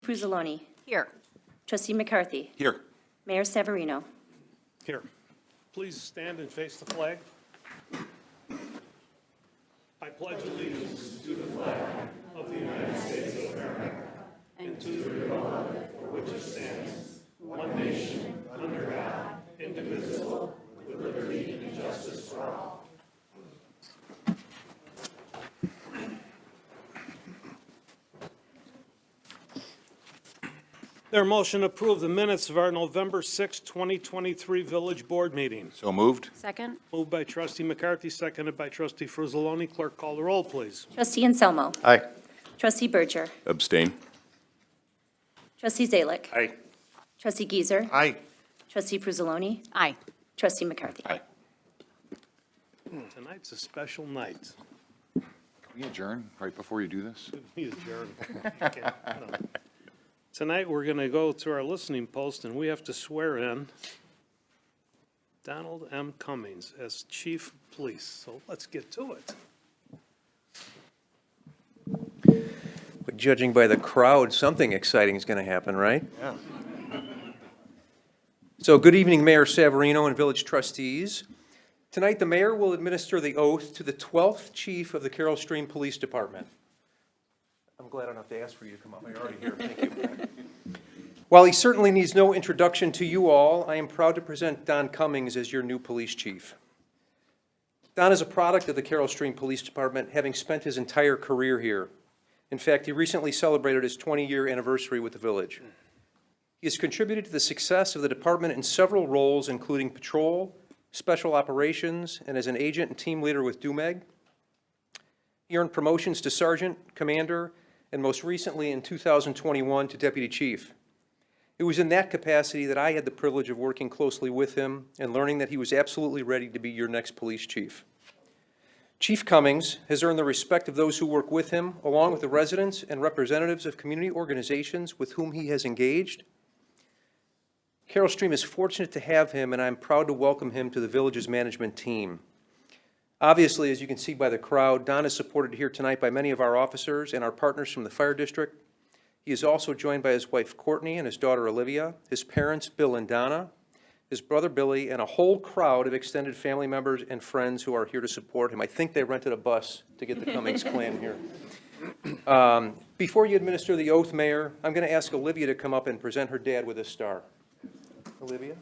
Fruzoloni. Here. Trustee McCarthy. Here. Mayor Severino. Here. Please stand and face the flag. I pledge allegiance to the flag of the United States of America and to the republic for which it stands, one nation, under God, indivisible, with liberty and justice for all. Their motion to approve the minutes of our November 6, 2023 Village Board meeting. So moved. Second. Moved by trustee McCarthy, seconded by trustee Fruzoloni. Clerk, call the roll, please. Trustee Anselmo. Aye. Trustee Berger. Abstain. Trustee Zalick. Aye. Trustee Giesers. Aye. Trustee Fruzoloni. Aye. Trustee McCarthy. Aye. Tonight's a special night. Can we adjourn right before you do this? We adjourn. No. Tonight, we're going to go to our listening post, and we have to swear in Donald M. Cummings as Chief of Police. So let's get to it. But judging by the crowd, something exciting is going to happen, right? Yeah. So good evening, Mayor Severino and village trustees. Tonight, the mayor will administer the oath to the 12th chief of the Carroll Stream Police Department. I'm glad I don't have to ask for you to come up. You're already here. Thank you. While he certainly needs no introduction to you all, I am proud to present Don Cummings as your new police chief. Don is a product of the Carroll Stream Police Department, having spent his entire career here. In fact, he recently celebrated his 20-year anniversary with the village. He has contributed to the success of the department in several roles, including patrol, special operations, and as an agent and team leader with DUMEG. He earned promotions to sergeant, commander, and most recently in 2021 to deputy chief. It was in that capacity that I had the privilege of working closely with him and learning that he was absolutely ready to be your next police chief. Chief Cummings has earned the respect of those who work with him, along with the residents and representatives of community organizations with whom he has engaged. Carroll Stream is fortunate to have him, and I'm proud to welcome him to the village's management team. Obviously, as you can see by the crowd, Don is supported here tonight by many of our officers and our partners from the fire district. He is also joined by his wife Courtney and his daughter Olivia, his parents Bill and Donna, his brother Billy, and a whole crowd of extended family members and friends who are here to support him. I think they rented a bus to get the Cummings clan here. Before you administer the oath, Mayor, I'm going to ask Olivia to come up and present her dad with a star. Olivia?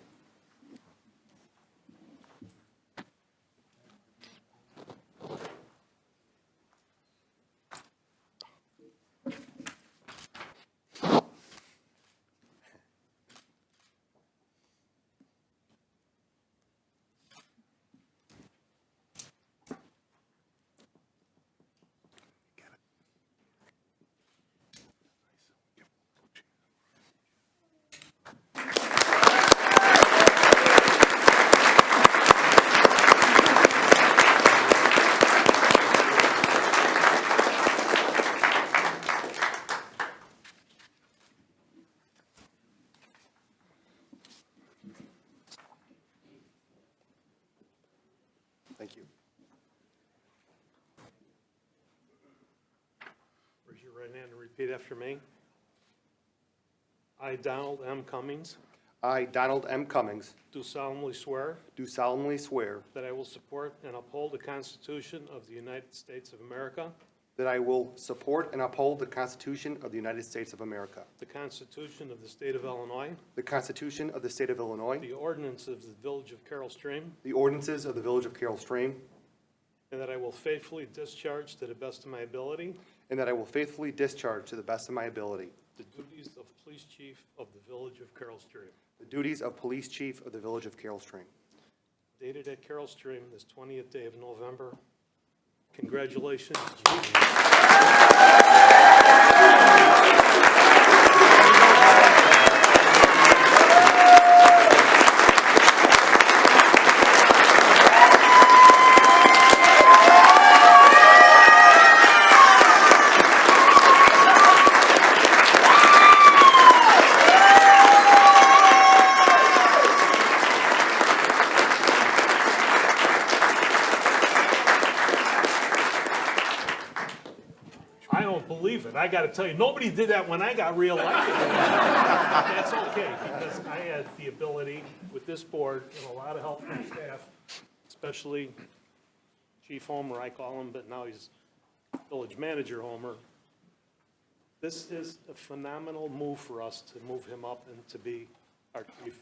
Thank you. Raise your right hand and repeat after me. I, Donald M. Cummings, I, Donald M. Cummings, do solemnly swear do solemnly swear that I will support and uphold the Constitution of the United States of America, that I will support and uphold the Constitution of the United States of America, the Constitution of the State of Illinois, the Constitution of the State of Illinois, the ordinances of the Village of Carroll Stream, the ordinances of the Village of Carroll Stream, and that I will faithfully discharge to the best of my ability and that I will faithfully discharge to the best of my ability the duties of Police Chief of the Village of Carroll Stream. the duties of Police Chief of the Village of Carroll Stream. Dated at Carroll Stream, this 20th day of November. Congratulations. I don't gotta tell you, nobody did that when I got reelected. That's okay, because I had the ability with this board and a lot of help from staff, especially Chief Homer, I call him, but now he's Village Manager Homer. This is a phenomenal move for us to move him up and to be our chief.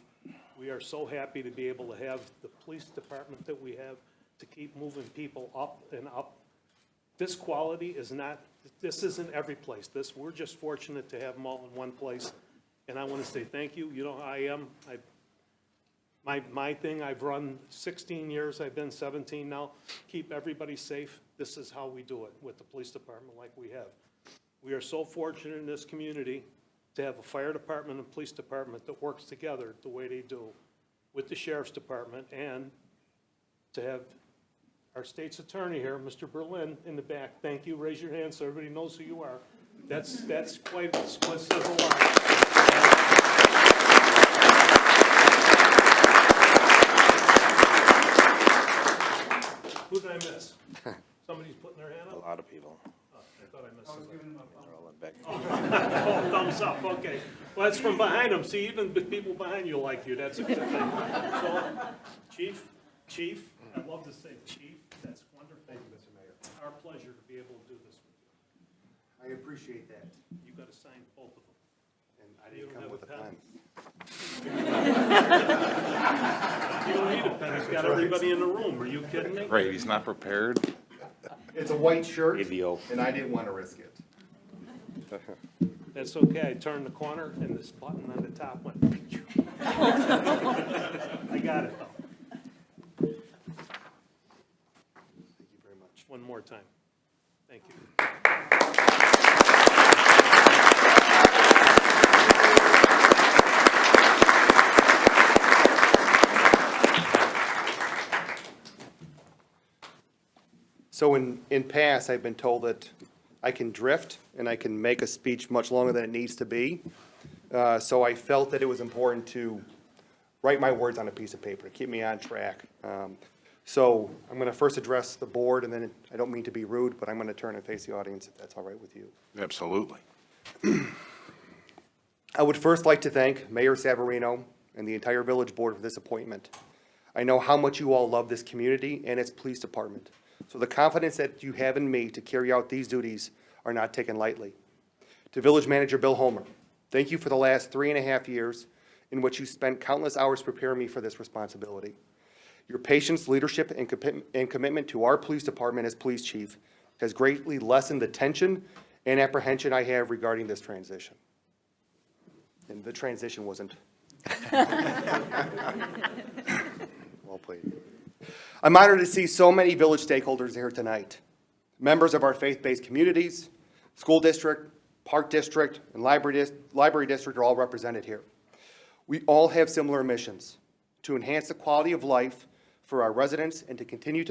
We are so happy to be able to have the police department that we have, to keep moving people up and up. This quality is not, this isn't every place. We're just fortunate to have them all in one place. And I want to say thank you. You know how I am. My thing, I've run 16 years, I've been 17 now. Keep everybody safe. This is how we do it with the police department like we have. We are so fortunate in this community to have a fire department and police department that works together the way they do with the sheriff's department, and to have our state's attorney here, Mr. Berlin, in the back. Thank you. Raise your hand so everybody knows who you are. That's quite, what says a lot. Who did I miss? Somebody's putting their hand A up? lot of people. Oh, I thought I missed somebody. They're all in back. Oh, thumbs up, okay. Well, that's from behind them. See, even the people behind you like you. That's a good thing. So, Chief, I'd love to say Chief, that's wonderful. Thank you, Mr. Mayor. Our pleasure to be able to do this with you. I appreciate that, You got to sign both of them. and I You didn't don't come have with a a pen? pen. You don't need a pen. He's got everybody in the room. Are you kidding me? Right, he's not prepared. It's a white shirt, AVO. and I didn't want to risk it. That's okay. I turned the corner and this button on the top went. I got it though. Thank you very much. One more time. Thank you. So in past, I've been told that I can drift and I can make a speech much longer than it needs to be. So I felt that it was important to write my words on a piece of paper to keep me on track. So I'm going to first address the board, and then I don't mean to be rude, but I'm going to turn and face the audience if that's all right with you. Absolutely. I would first like to thank Mayor Savarino and the entire village board for this appointment. I know how much you all love this community and its police department, so the confidence that you have in me to carry out these duties are not taken lightly. To Village Manager Bill Homer, thank you for the last 3.5 years in which you spent countless hours preparing me for this responsibility. Your patience, leadership, and commitment to our police department as police chief has greatly lessened the tension and apprehension I have regarding this transition. And the transition wasn't. Well played. I'm honored to see so many village stakeholders here tonight. Members of our faith-based communities, school district, park district, and library district are all represented here. We all have similar missions: to enhance the quality of life for our residents and to continue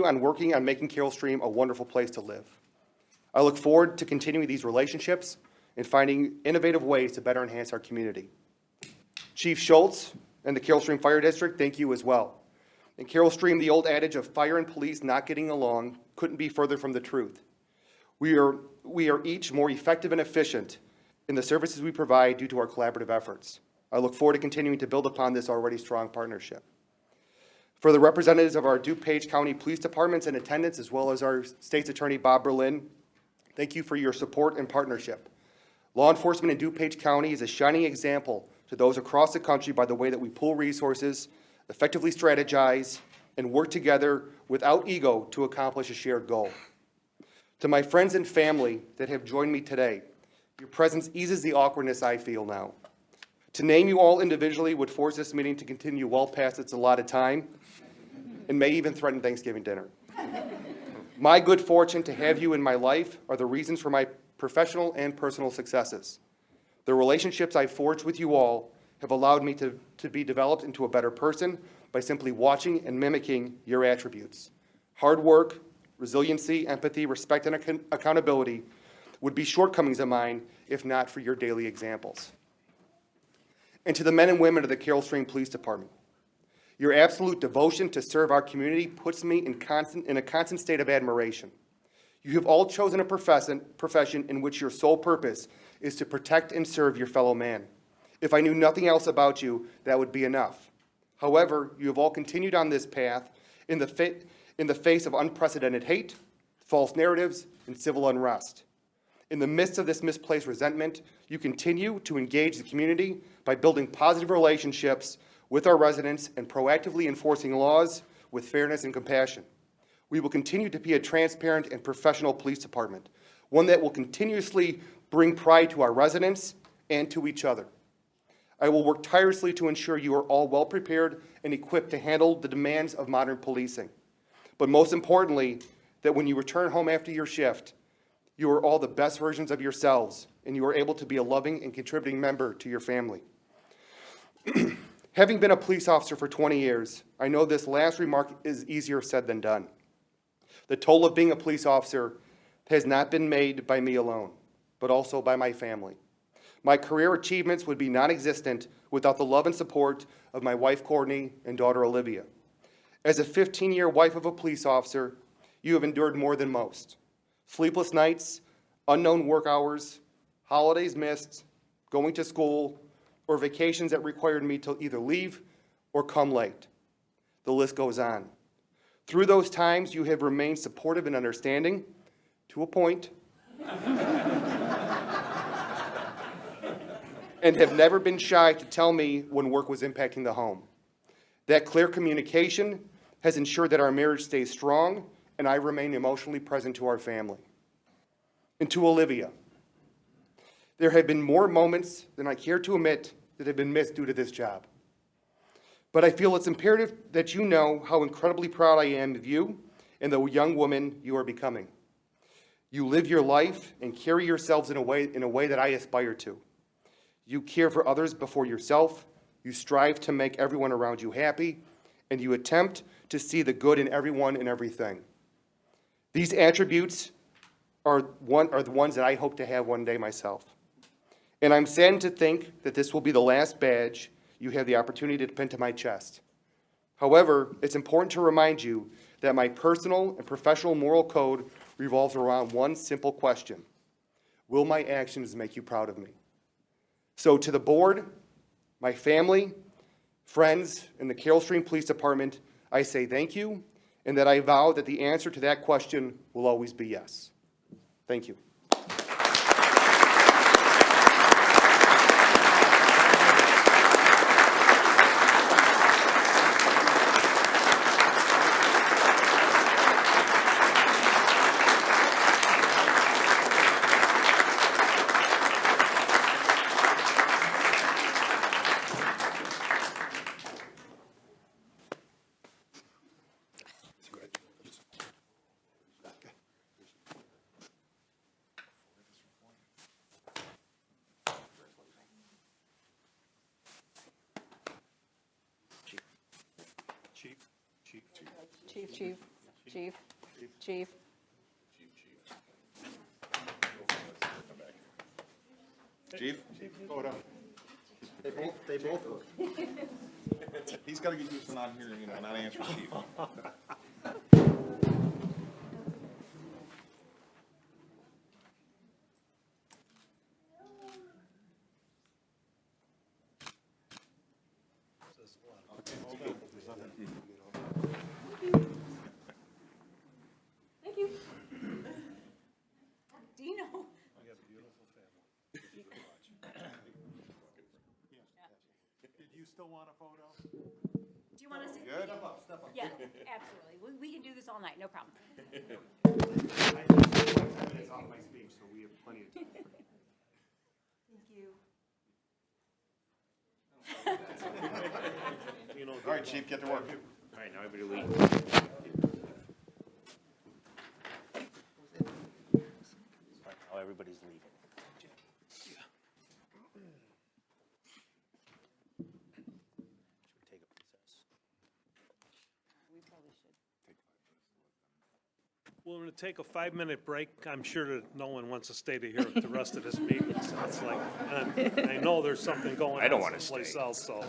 on working on making Carroll Stream a wonderful place to live. I look forward to continuing these relationships and finding innovative ways to better enhance our community. Chief Schultz and the Carroll Stream Fire District, thank you as well. In Carroll Stream, the old adage of fire and police not getting along couldn't be further from the truth. We are each more effective and efficient in the services we provide due to our collaborative efforts. I look forward to continuing to build upon this already strong partnership. For the representatives of our DuPage County Police Departments in attendance, as well as our State's Attorney Bob Berlin, thank you for your support and partnership. Law enforcement in DuPage County is a shining example to those across the country by the way that we pool resources, effectively strategize, and work together without ego to accomplish a shared goal. To my friends and family that have joined me today, your presence eases the awkwardness I feel now. To name you all individually would force this meeting to continue well past its allotted time and may even threaten Thanksgiving dinner. My good fortune to have you in my life are the reasons for my professional and personal successes. The relationships I forged with you all have allowed me to be developed into a better person by simply watching and mimicking your attributes. Hard work, resiliency, empathy, respect, and accountability would be shortcomings of mine if not for your daily examples. And to the men and women of the Carroll Stream Police Department, your absolute devotion to serve our community puts me in a constant state of admiration. You have all chosen a profession in which your sole purpose is to protect and serve your fellow man. If I knew nothing else about you, that would be enough. However, you have all continued on this path in the face of unprecedented hate, false narratives, and civil unrest. In the midst of this misplaced resentment, you continue to engage the community by building positive relationships with our residents and proactively enforcing laws with fairness and compassion. We will continue to be a transparent and professional police department, one that will continuously bring pride to our residents and to each other. I will work tirelessly to ensure you are all well-prepared and equipped to handle the demands of modern policing. But most importantly, that when you return home after your shift, you are all the best versions of yourselves, and you are able to be a loving and contributing member to your family. Having been a police officer for 20 years, I know this last remark is easier said than done. The toll of being a police officer has not been made by me alone, but also by my family. My career achievements would be non-existent without the love and support of my wife, Courtney, and daughter, Olivia. As a 15-year wife of a police officer, you have endured more than most. Sleepless nights, unknown work hours, holidays missed, going to school, or vacations that required me to either leave or come late. The list goes on. Through those times, you have remained supportive and understanding, to a point, and have never been shy to tell me when work was impacting the home. That clear communication has ensured that our marriage stays strong, and I remain emotionally present to our family. And to Olivia, there have been more moments than I care to admit that have been missed due to this job. But I feel it's imperative that you know how incredibly proud I am of you and the young woman you are becoming. You live your life and carry yourselves in a way that I aspire to. You care for others before yourself, you strive to make everyone around you happy, and you attempt to see the good in everyone and everything. These attributes are the ones that I hope to have one day myself. And I'm saddened to think that this will be the last badge you have the opportunity to pin to my chest. However, it's important to remind you that my personal and professional moral code revolves around one simple question: will my actions make you proud of me? So to the board, my family, friends, and the Carroll Stream Police Department, I say thank you, and that I vow that the answer to that question will always be yes. Thank you. Chief. Chief? They both work. He's gotta get used to not hearing, not answering chief. Thank you. Dino. Did you still want a photo? Do you want to see? Good? Step up. Yeah, absolutely. We can do this all night, no problem. I have 10 minutes off my speech, so we have plenty of time. Thank you. All right, chief, get to work. All right, now everybody leave. All right, now everybody's leaving. Should we take a recess? We probably should. We're going to take a 5-minute break. I'm sure that no one wants to stay to hear the rest of this meeting. So it's like, I know there's something going on. I don't wanna someplace stay. else, so.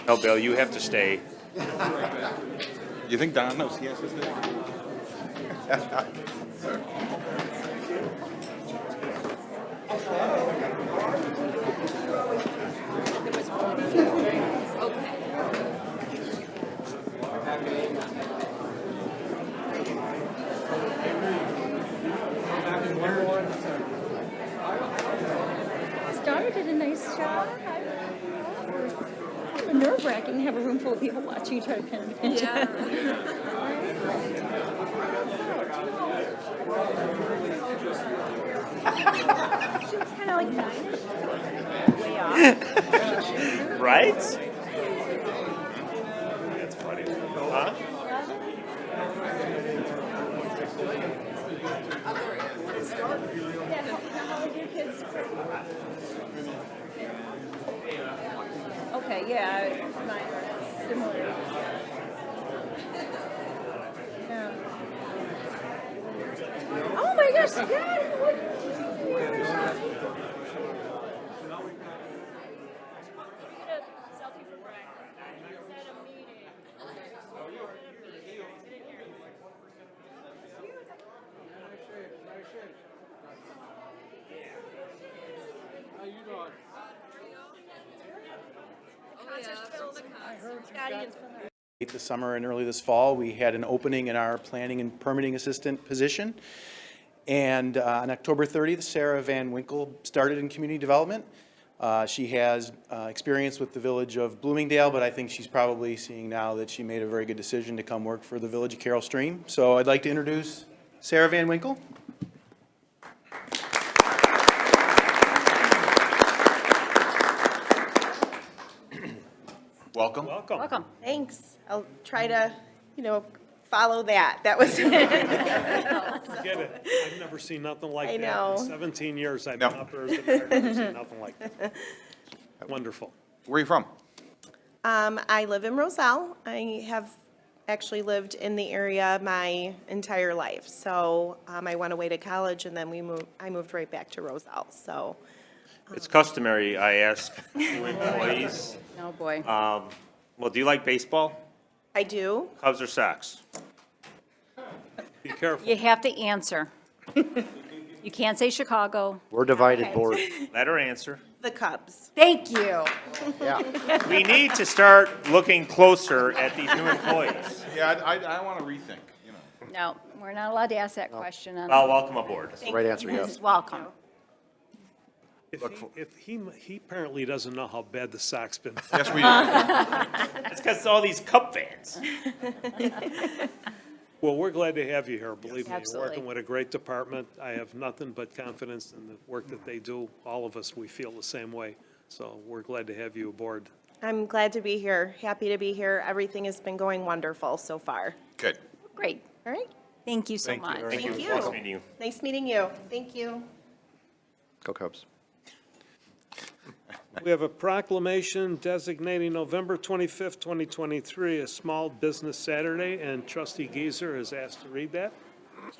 No, Bill, you have to stay. You think Don knows he has his name? Star did a nice job. Nerve-wracking to have a room full of people watching you try to pin a pin. She was kind of like nine-ish, way off. Right? That's funny. Huh? Yeah, how old are your kids? Okay, yeah, mine are similar. Yeah. Oh my gosh, yeah! Late this summer and early this fall, we had an opening in our planning and permitting assistant position. And on October 30th, Sarah Van Winkle started in community development. She has experience with the village of Bloomingdale, but I think she's probably seeing now that she made a very good decision to come work for the village of Carroll Stream. So I'd like to introduce Sarah Van Winkle. Welcome. Welcome. Welcome. Thanks. I'll try to, follow that. That was. Get it. I've never seen nothing like I that. know. In 17 years I've No. been up there as the mayor. I've never seen nothing like that. Wonderful. Where are you from? I live in Roselle. I have actually lived in the area my entire life. So I went away to college and then I moved right back to Roselle. So It's customary, I ask new employees, Oh, boy. well, do you like baseball? I do. Cubs or Sox? Be careful. You have to answer. You can't say Chicago. We're divided board. Let her answer. The Cubs. Thank you. We need to start looking closer at these new employees. Yeah, I want to rethink, you know. No, we're not allowed to ask that question. Well, welcome aboard. Right answer, Yes. Welcome. If he apparently doesn't know how bad the Sox been. Yes, we do. It's because all these Cub fans. Well, we're glad to have you here, believe me. You're Absolutely. working with a great department. I have nothing but confidence in the work that they do. All of us, we feel the same way. So we're glad to have you aboard. I'm glad to be here. Happy to be here. Everything has been going wonderful so far. Good. Great. All right. Thank you so Thank you much. very Thank you. Nice meeting you. Nice meeting you. Thank you. Go Cubs. We have a proclamation designating November 25th, 2023 as Small Business Saturday, and Trustee Geezer is asked to read that.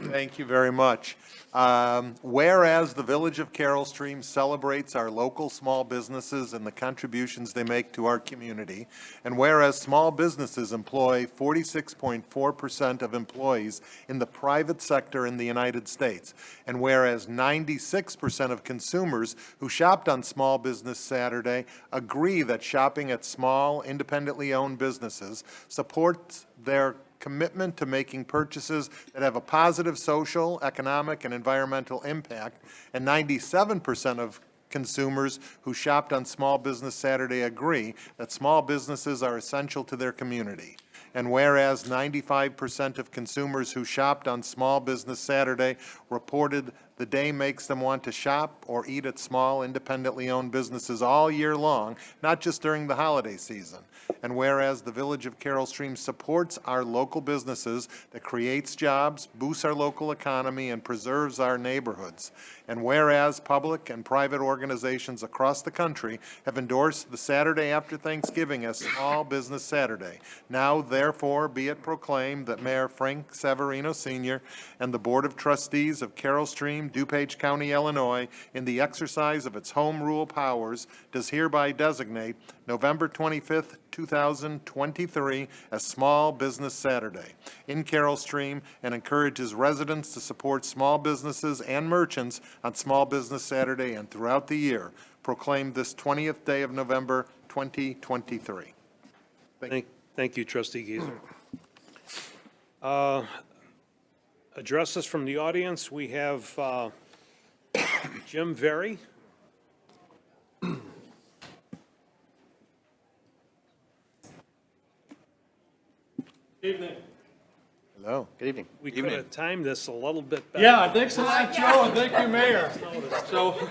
Thank you very much. Whereas the Village of Carroll Stream celebrates our local small businesses and the contributions they make to our community, and whereas small businesses employ 46.4% of employees in the private sector in the United States, and whereas 96% of consumers who shopped on Small Business Saturday agree that shopping at small, independently owned businesses supports their commitment to making purchases that have a positive social, economic, and environmental impact, and 97% of consumers who shopped on Small Business Saturday agree that small businesses are essential to their community. And whereas 95% of consumers who shopped on Small Business Saturday reported the day makes them want to shop or eat at small, independently owned businesses all year long, not just during the holiday season. And whereas the Village of Carroll Stream supports our local businesses that creates jobs, boosts our local economy, and preserves our neighborhoods. And whereas public and private organizations across the country have endorsed the Saturday after Thanksgiving as Small Business Saturday. Now, therefore, therefore be it proclaimed that Mayor Frank Severino Sr. and the Board of Trustees of Carroll Stream, DuPage County, Illinois, in the exercise of its home rule powers, does hereby designate November 25th, 2023 as Small Business Saturday in Carroll Stream and encourages residents to support small businesses and merchants on Small Business Saturday and throughout the year. Proclaimed this 20th day of November, 2023. Thank you, Trustee Gieser. Addresses from the audience, we have Jim Very. Evening. Hello. Good evening. We could have timed this a little bit better. Yeah, thanks a lot, Joe, and thank you, Mayor. So,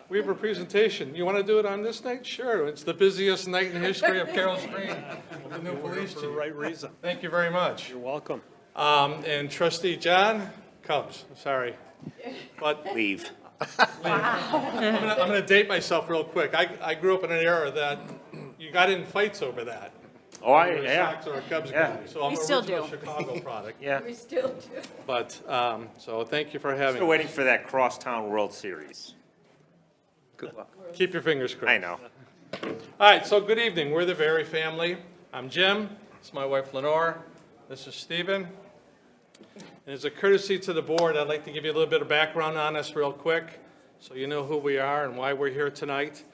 we have a presentation. You want to do it on this night? Sure. It's the busiest night in history of Carroll Stream, the new police For the chief. right reason. Thank you very much. You're welcome. And Trustee John Cubs, sorry. But Leave. I'm gonna date myself real quick. I grew up in an era that you got in fights over that. Oh, Whether a yeah. Sox or a Cubs Yeah. guy. So I'm We an still original do. Chicago product. Yeah. We still do. But, so thank you for having Still me. waiting for that Crosstown World Series. Good luck. Keep your fingers crossed. I know. All right, so good evening. We're the Very family. I'm Jim. This is my wife Lenore. This is Stephen. And as a courtesy to the board, I'd like to give you a little bit of background on us real quick, so you know who we are and why we're here tonight.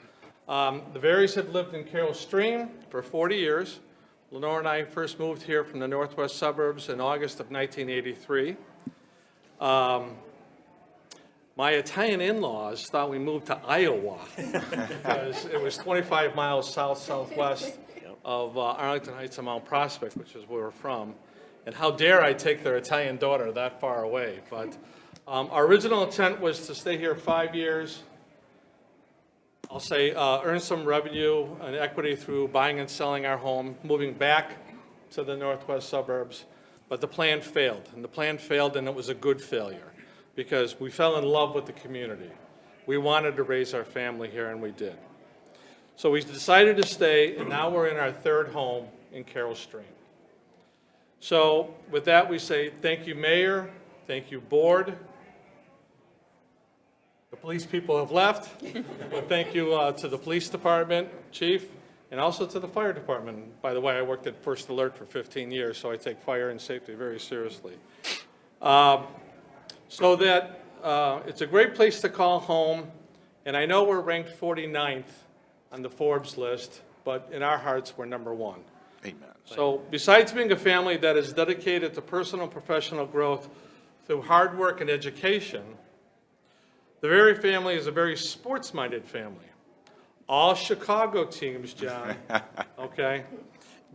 The Verys have lived in Carroll Stream for 40 years. Lenore and I first moved here from the northwest suburbs in August of 1983. My Italian in-laws thought we moved to Iowa because it was 25 miles southwest of Arlington Heights and Mount Prospect, which is where we're from. And how dare I take their Italian daughter that far away? But our original intent was to stay here 5 years. I'll say earn some revenue and equity through buying and selling our home, moving back to the northwest suburbs. But the plan failed, and the plan failed, and it was a good failure, because we fell in love with the community. We wanted to raise our family here, and we did. So we decided to stay, and now we're in our third home in Carroll Stream. So with that, we say thank you, Mayor, thank you, Board. The police people have left, but thank you to the Police Department, Chief, and also to the Fire Department. By the way, I worked at First Alert for 15 years, so I take fire and safety very seriously. So that it's a great place to call home, and I know we're ranked 49th on the Forbes list, but in our hearts, we're number one. Amen. So besides being a family that is dedicated to personal and professional growth through hard work and education, the Very family is a very sports-minded family. All Chicago teams, John, okay?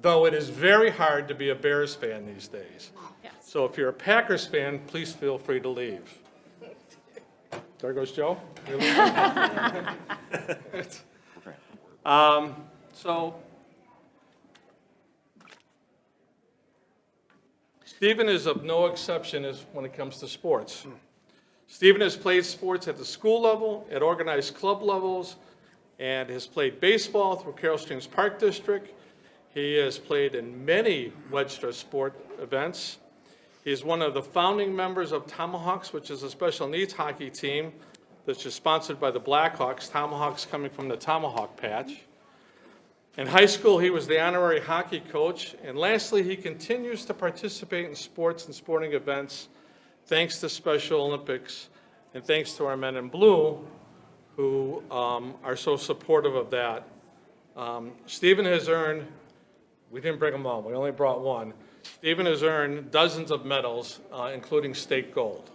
Though it is very hard to be a Bears fan these days. Yes. So if you're a Packers fan, please feel free to leave. There goes Joe. You're leaving? So Stephen is of no exception when it comes to sports. Stephen has played sports at the school level, at organized club levels, and has played baseball through Carroll Stream's Park District. He has played in many Wedgestra sport events. He is one of the founding members of Tomahawks, which is a special needs hockey team that's just sponsored by the Blackhawks, Tomahawks coming from the Tomahawk Patch. In high school, he was the honorary hockey coach. And lastly, he continues to participate in sports and sporting events thanks to Special Olympics and thanks to our men in blue who are so supportive of that. Stephen has earned, we didn't bring them all, we only brought one. Stephen has earned dozens of medals, including state gold.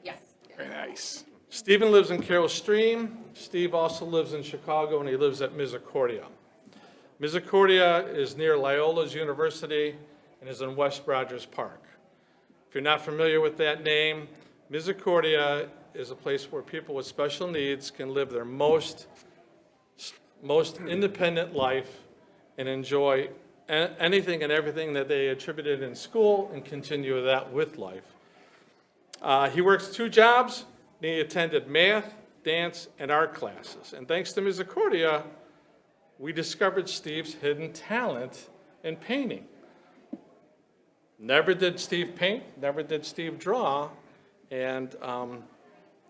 Yes. Very nice. Stephen lives in Carroll Stream. Steve also lives in Chicago, and he lives at Misericordia. Misericordia is near Loyola University and is in West Rogers Park. If you're not familiar with that name, Misericordia is a place where people with special needs can live their most independent life and enjoy anything and everything that they attributed in school and continue that with life. He works 2 jobs, and he attended math, dance, and art classes. And thanks to Misericordia, we discovered Steve's hidden talent in painting. Never did Steve paint, never did Steve draw, and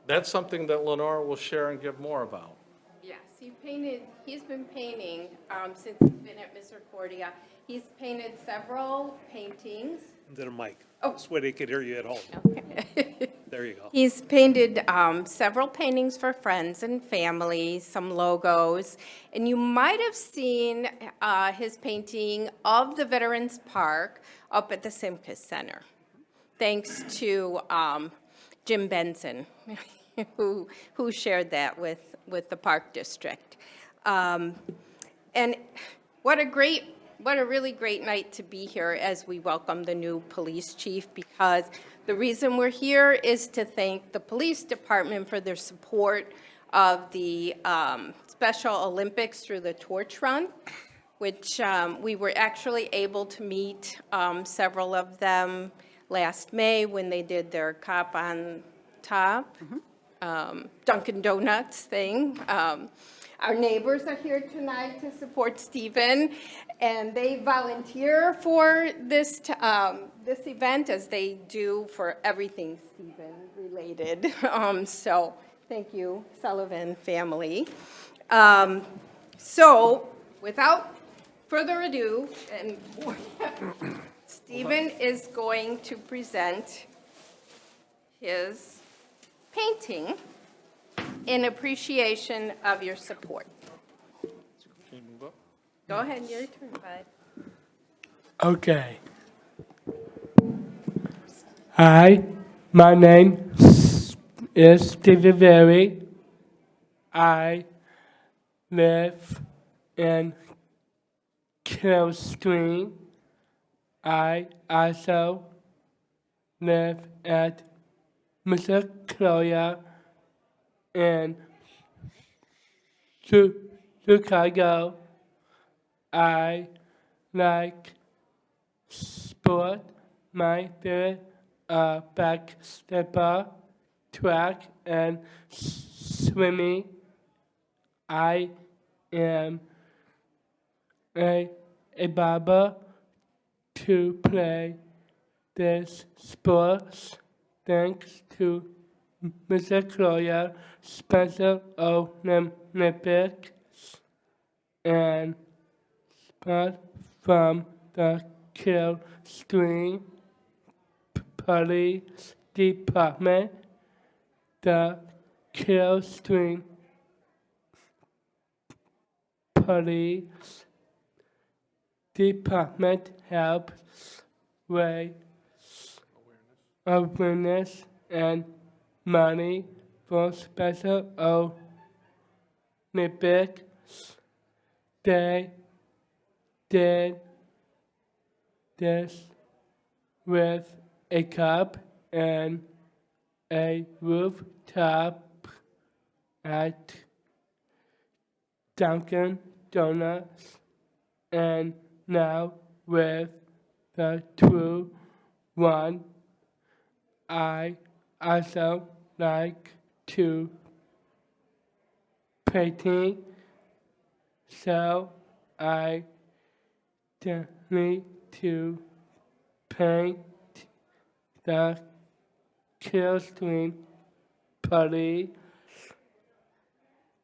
that's something that Lenore will share and give more about. Yes, he's been painting since he's been at Misericordia. He's painted several paintings. Then a mic. Oh. This way they could hear you at home. There you go. He's painted several paintings for friends and family, some logos, and you might have seen his painting of the Veterans Park up at the Simcas Center, thanks to Jim Benson, who shared that with the Park District. And what a really great night to be here as we welcome the new police chief, because the reason we're here is to thank the police department for their support of the Special Olympics through the Torch Run, which we were actually able to meet several of them last May when they did their Cop on Top, Dunkin' Donuts thing. Our neighbors are here tonight to support Stephen, and they volunteer for this event, as they do for everything Stephen related. So thank you, Sullivan family. So without further ado, and Stephen is going to present his painting in appreciation of your support. Can you move up? Go ahead, your turn, bud. Okay. Hi, my name is Stephen Berry. I live in Carroll Stream. I also live at Misericordia in Chicago. I like sport. My favorite basketball, track, and swimming. I am a barber to play this sports thanks to Misericordia Special Olympics and sport from the Carroll Stream Police Department. The Carroll Stream Police Department helps raise awareness and money for Special Olympics. They did this with a cup and a rooftop at Dunkin' Donuts, and now with the True One. I also like to painting, so I need to paint the Carroll Stream Police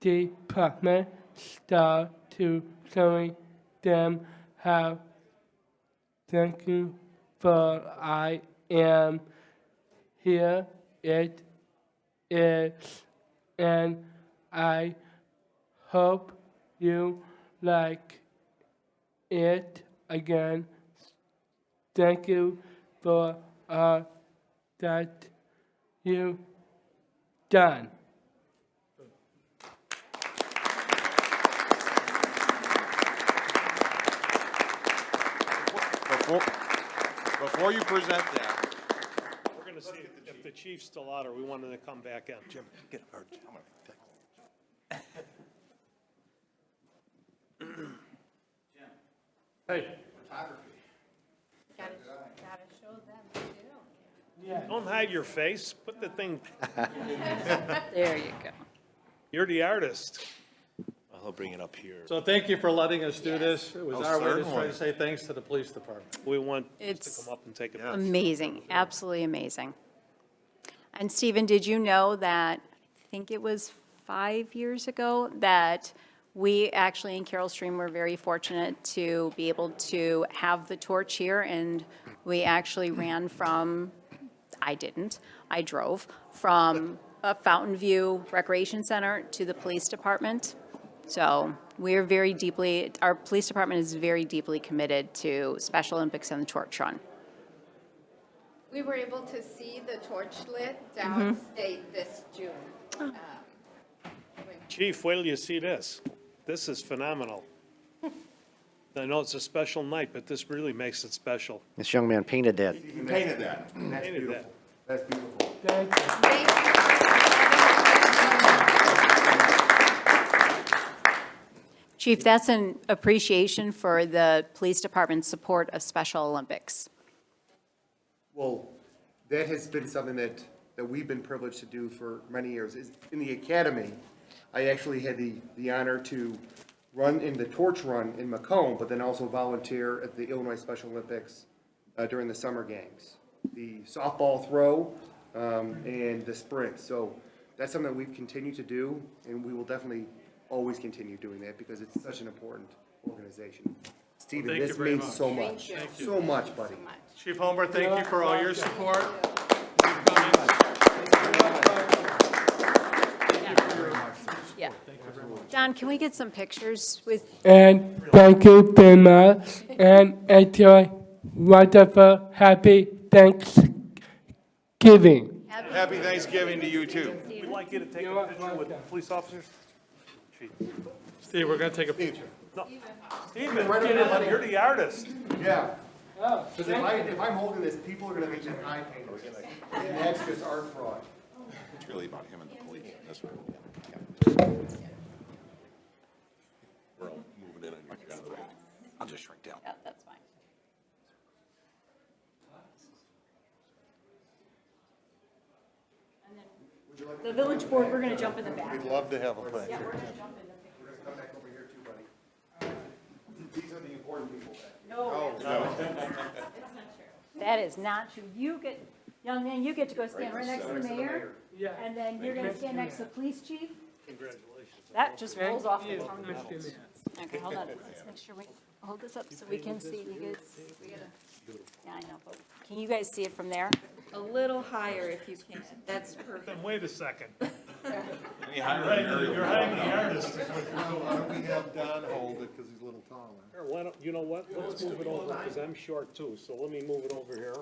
Department star to showing them how thankful I am. Here it is, and I hope you like it again. Thank you for all that you've done. Before you present that, We're going to see if the chief's still out or we want him to come back in. Jim, get her. Hey. Gotta show them too. don't hide your face. Put the thing, There you go. you're the artist. Well, I'll bring it up here. So thank you for letting us do this. It was Oh, our way to try certainly. to say thanks to the police department. We want us It's to come up and take a Yeah. amazing, absolutely amazing. And Stephen, did you know that, I think it was 5 years ago, that we actually in Carroll Stream were very fortunate to be able to have the torch here, and we actually ran from, I didn't, I drove from Fountain View Recreation Center to the police department. So we're very deeply, our police department is very deeply committed to Special Olympics and the torch run. We were able to see the torch lit downstate this June. Chief, wait till you see this. This is phenomenal. I know it's a special night, but this really makes it special. This young man painted that. You painted that. That's Painted beautiful. that. That's beautiful. Thank you. Thank you. Chief, that's an appreciation for the police department's support of Special Olympics. Well, that has been something that we've been privileged to do for many years. In the academy, I actually had the honor to run in the torch run in Macomb, but then also volunteer at the Illinois Special Olympics during the summer games. The softball throw and the sprint. So that's something that we've continued to do, and we will definitely always continue doing that because it's such an important organization. Stephen, thank you this very means much. so much, so much, buddy. Chief Holmberg, thank you for all your support. Yeah. Don, can we get some pictures with, And thank you very much. And enjoy wonderful, happy Thanksgiving. Happy Thanksgiving to you too. We'd like you to take a picture with police officers. Chief. Steve, we're going to take a picture. No, Stephen, get in, you're the artist. Yeah. Because if I'm holding this, people are gonna think that I painted it. And that's just art fraud. It's really about him and the police. That's right. We're all moving in on your job. I'll just shrink down. yeah, that's fine. The village board, we're going to jump in the back. We'd love to have a picture. We're gonna come back over here too, buddy. These are the important people. No. That is not true. You get, young man, you get to go stand right next to the mayor, and then you're going to stand next to the police chief. Congratulations. That just rolls off the tongue. Mr. Mayor. Okay, hold on, let's make sure we, hold this up so we can see, you guys, we gotta, yeah, I know, but can you guys see it from there? A little higher if you can. That's perfect. Then wait a second. You're hiding You're hiding the artist. Why don't we have Don hold it because he's a little taller? Here, why don't, you know what? Let's move it over, because I'm short too, so let me move it over here,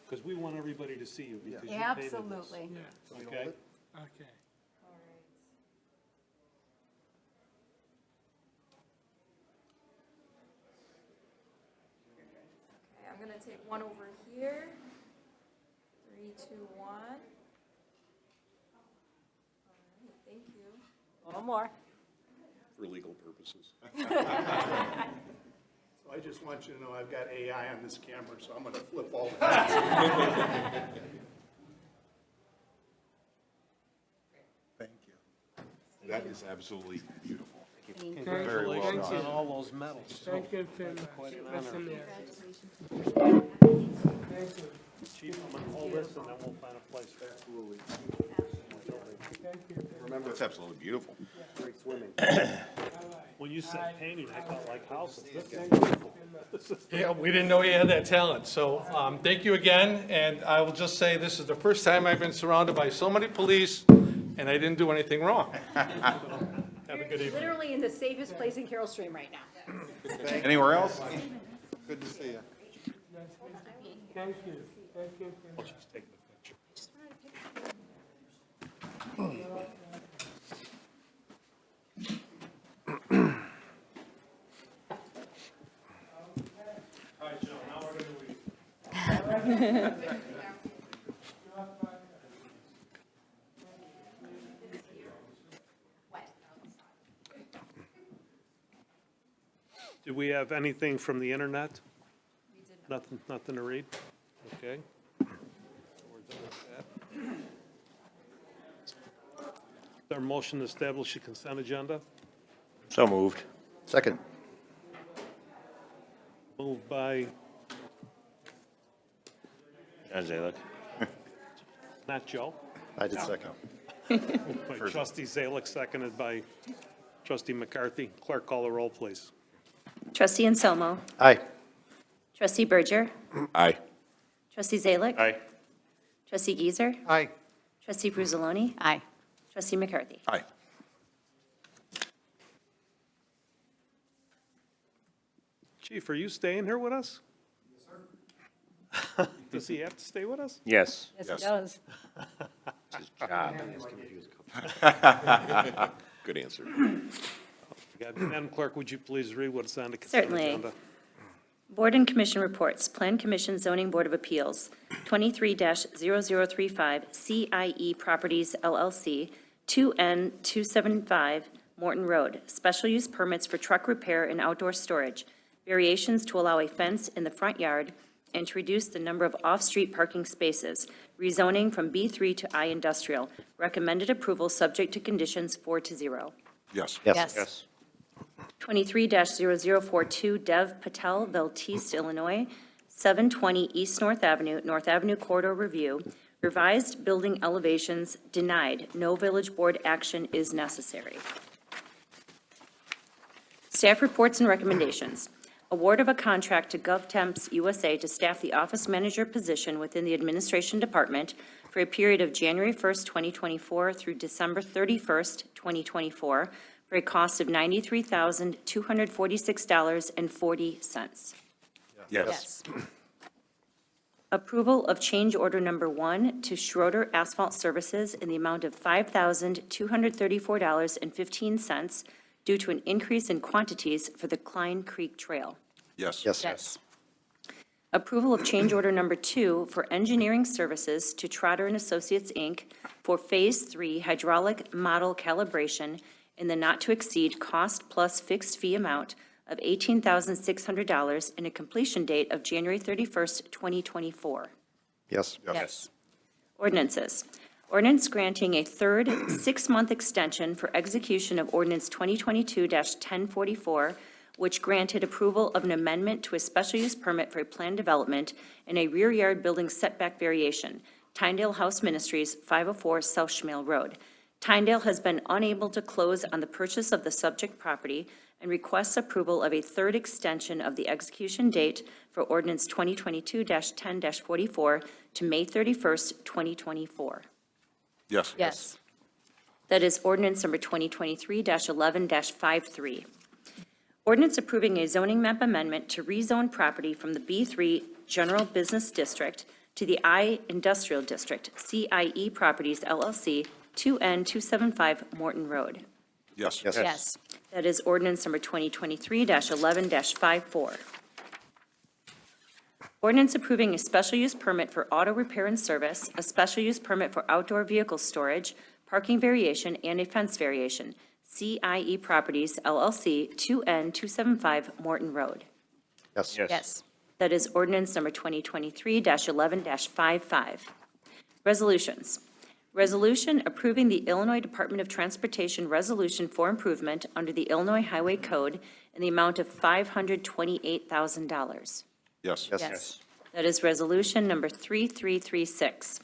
because we want everybody to see you, because you painted this. Absolutely. Okay? Okay. Okay, I'm gonna take one over here. 3, 2, 1. All right, thank you. One more. for legal purposes. So I just want you to know I've got AI on this camera, so I'm gonna flip all that. Thank you. That is absolutely beautiful. Congratulations on all those medals. Thank you very much. Quite an honor. Mr. Mayor. Thank you. Chief, I'm gonna hold this and then we'll find a place there. Absolutely. Remember, it's absolutely beautiful. Great swimming. When you said painting, I felt like houses. This is beautiful. Yeah, we didn't know you had that talent, so thank you again, and I will just say, this is the first time I've been surrounded by so many police, and I didn't do anything wrong. Have a good evening. Literally in the safest place in Carroll Stream right now. Anywhere else? Good to see you. Thank you. Thank you. Let's just take the picture. All right, Joe, now we're gonna leave. Do we have anything from the internet? Nothing to read? Okay. We're done with that. Is there a motion to establish a consent agenda? So moved. Second. Moved by, John Zalek. not Joe, I did second. moved by trustee Zalek, seconded by trustee McCarthy. Clerk, call the roll, please. Trustee Anselmo. Aye. Trustee Berger. Aye. Trustee Zalek. Aye. Trustee Giesers. Aye. Trustee Bruzaloni. Aye. Trustee McCarthy. Aye. Chief, are you staying here with us? Yes, sir. Does he have to stay with us? Yes. Yes, Yes. it does. His job. Good answer. Madam Clerk, would you please read what's on the consent Certainly. agenda? Board and Commission reports. Plan Commission Zoning Board of Appeals, 23-0035 CIE Properties LLC, 2N275 Morton Road. Special use permits for truck repair and outdoor storage. Variations to allow a fence in the front yard and to reduce the number of off-street parking spaces. Rezoning from B3 to I Industrial. Recommended approval subject to conditions 4-0. Yes. Yes. 23-0042 Dev Patel, Veltiste, Illinois, 720 East North Avenue Corridor Review. Revised building elevations denied. No village board action is necessary. Staff reports and recommendations. Award of a contract to GovTemps USA to staff the office manager position within the Administration Department for a period of January 1st, 2024 through December 31st, 2024, for a cost of $93,246.40. Yes. Approval of change order number 1 to Schroeder Asphalt Services in the amount of $5,234.15 due to an increase in quantities for the Klein Creek Trail. Yes. Yes. Approval of change order number 2 for engineering services to Trotter and Associates, Inc. for Phase 3 hydraulic model calibration in the not-to-exceed cost plus fixed fee amount of $18,600 and a completion date of January 31st, 2024. Yes. Yes. Ordinances. Ordinance granting a third 6-month extension for execution of Ordinance 2022-1044, which granted approval of an amendment to a special use permit for a planned development in a rear yard building setback variation, Tyndale House Ministries, 504 South Schmale Road. Tyndale has been unable to close on the purchase of the subject property and requests approval of a third extension of the execution date for Ordinance 2022-10-44 to May 31st, 2024. Yes. Yes. That is ordinance number 2023-11-53. Ordinance approving a zoning map amendment to rezone property from the B3 General Business District to the I Industrial District, CIE Properties LLC, 2N275 Morton Road. Yes. Yes. That is ordinance number 2023-11-54. Ordinance approving a special use permit for auto repair and service, a special use permit for outdoor vehicle storage, parking variation, and a fence variation. CIE Properties LLC, 2N275 Morton Road. Yes. Yes. That is ordinance number 2023-11-55. Resolutions. Resolution approving the Illinois Department of Transportation Resolution for Improvement under the Illinois Highway Code in the amount of $528,000. Yes. Yes. That is resolution number 3336.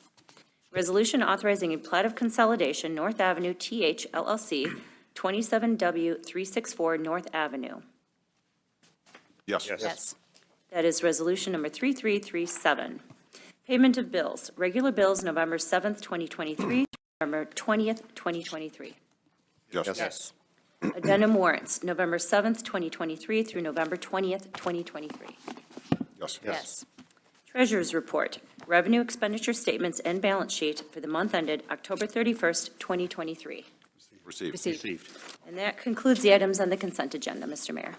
Resolution authorizing a plat of consolidation, North Avenue TH LLC, 27W364 North Avenue. Yes. Yes. That is resolution number 3337. Payment of bills. Regular bills, November 7th, 2023, November 20th, 2023. Yes. Yes. Addendum warrants, November 7th, 2023 through November 20th, 2023. Yes. Yes. Treasurer's report. Revenue expenditure statements and balance sheet for the month ended October 31st, 2023. Received. Received. And that concludes the items on the consent agenda, Mr. Mayor.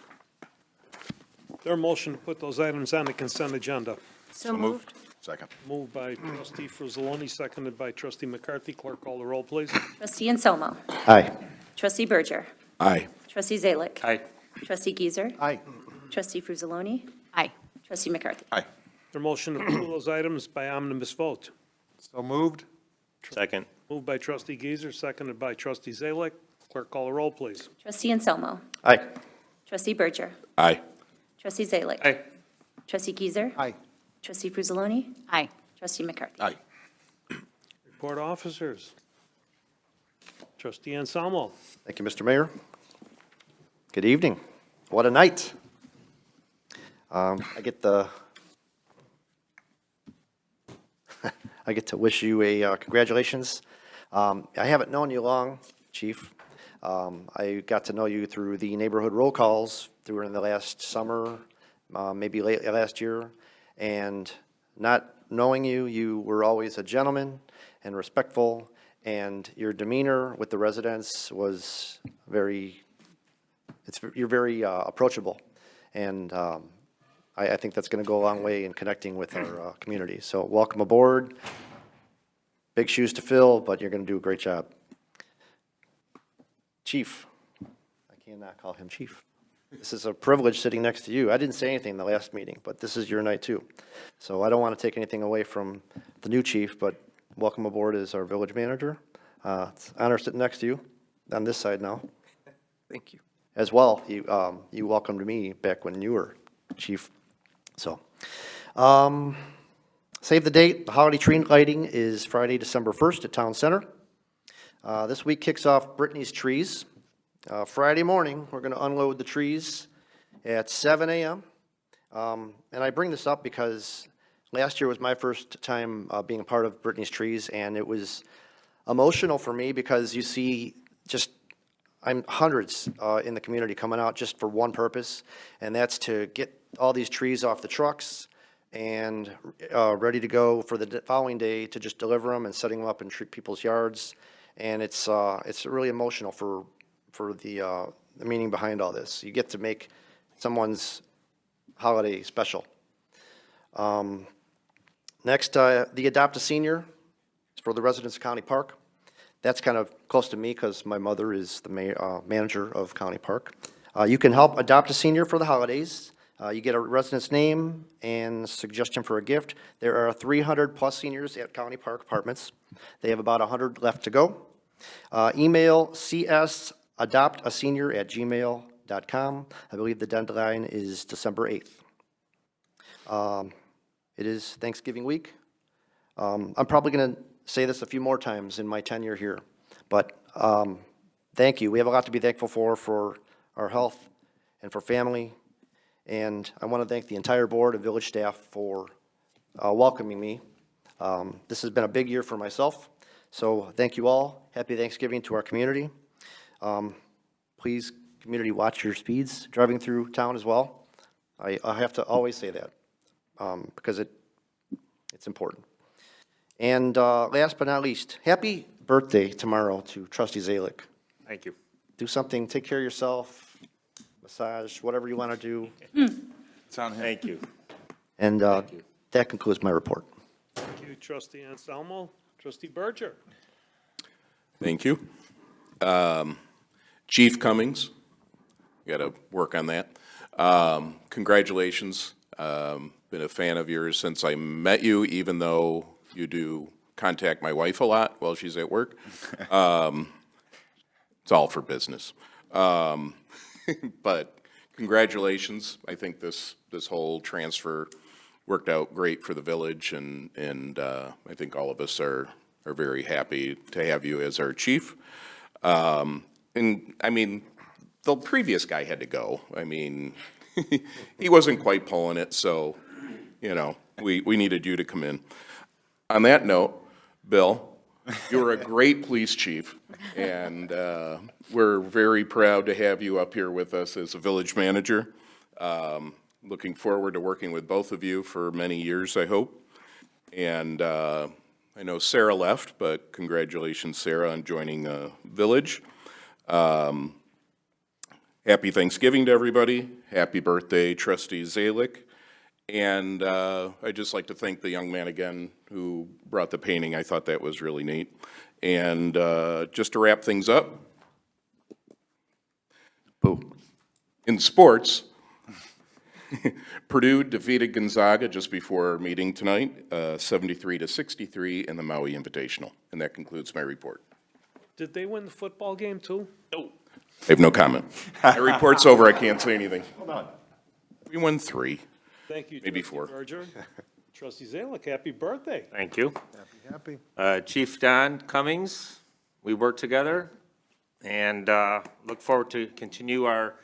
There a motion to put those items on the consent agenda? So moved. Second. Moved by trustee Frizzaloni, seconded by trustee McCarthy. Clerk, call the roll, please. Trustee Anselmo. Aye. Trustee Berger. Aye. Trustee Zalek. Aye. Trustee Giesers. Aye. Trustee Frizzaloni. Aye. Trustee McCarthy. Aye. There motion to approve those items by omnibus vote? So moved? Second. Moved by trustee Giesers, seconded by trustee Zalek. Clerk, call the roll, please. Trustee Anselmo. Aye. Trustee Berger. Aye. Trustee Zalick. Aye. Trustee Keizer. Aye. Trustee Frusaloni. Aye. Trustee McCarthy. Aye. Report officers. Trustee Anselmo. Thank you, Mr. Mayor. Good evening. What a night. I get to wish you a congratulations. I haven't known you long, Chief. I got to know you through the neighborhood roll calls during the last summer, maybe late last year. And not knowing you, you were always a gentleman and respectful, and your demeanor with the residents was you're very approachable. And I think that's going to go a long way in connecting with our community. So welcome aboard. Big shoes to fill, but you're going to do a great job. Chief, I cannot call him Chief. This is a privilege sitting next to you. I didn't say anything in the last meeting, but this is your night too. So I don't want to take anything away from the new chief, but welcome aboard as our village manager. It's an honor sitting next to you on this side now. Thank you. As well, you welcomed me back when you were chief. So, save the date. The holiday tree lighting is Friday, December 1st at Town Center. This week kicks off Brittany's Trees. Friday morning, we're going to unload the trees at 7 a.m. And I bring this up because last year was my first time being a part of Brittany's Trees, and it was emotional for me because you see just hundreds in the community coming out just for one purpose, and that's to get all these trees off the trucks and ready to go for the following day to just deliver them and setting them up in people's yards. And it's really emotional for the meaning behind all this. You get to make someone's holiday special. Next, the Adopt a Senior is for the residents of County Park. That's kind of close to me because my mother is the manager of County Park. You can help adopt a senior for the holidays. You get a resident's name and suggestion for a gift. There are 300+ seniors at County Park Apartments. They have about 100 left to go. Email csadoptasenior@gmail.com. I believe the deadline is December 8th. It is Thanksgiving week. I'm probably going to say this a few more times in my tenure here, but thank you. We have a lot to be thankful for our health and for family. And I want to thank the entire board and village staff for welcoming me. This has been a big year for myself. So thank you all. Happy Thanksgiving to our community. Please, community, watch your speeds driving through town as well. I have to always say that because it's important. And last but not least, happy birthday tomorrow to Trustee Zalick. Thank you. Do something, take care of yourself, massage, whatever you want to do. Thank you. And that concludes my report. Thank you, Trustee Anselmo. Trustee Berger. Thank you. Chief Cummings, got to work on that. Congratulations. Been a fan of yours since I met you, even though you do contact my wife a lot while she's at work. It's all for business. But congratulations. I think this whole transfer worked out great for the village, and I think all of us are very happy to have you as our chief. And I mean, the previous guy had to go. I mean, he wasn't quite pulling it, so, you know, we needed you to come in. On that note, Bill, you were a great police chief, and we're very proud to have you up here with us as a village manager. Looking forward to working with both of you for many years, I hope. And I know Sarah left, but congratulations, Sarah, on joining the village. Happy Thanksgiving to everybody. Happy birthday, Trustee Zalick. And I'd just like to thank the young man again who brought the painting. I thought that was really neat. And just to wrap things up, in sports, Purdue defeated Gonzaga just before our meeting tonight, 73-63 in the Maui Invitational. And that concludes my report. Did they win the football game too? I have no comment. My report's over, I can't say anything. Hold on. We won 3. Thank you, Maybe Trustee 4. Berger. Trustee Zalick, happy birthday. Thank you. Happy. Chief Don Cummings, we work together and look forward to continue our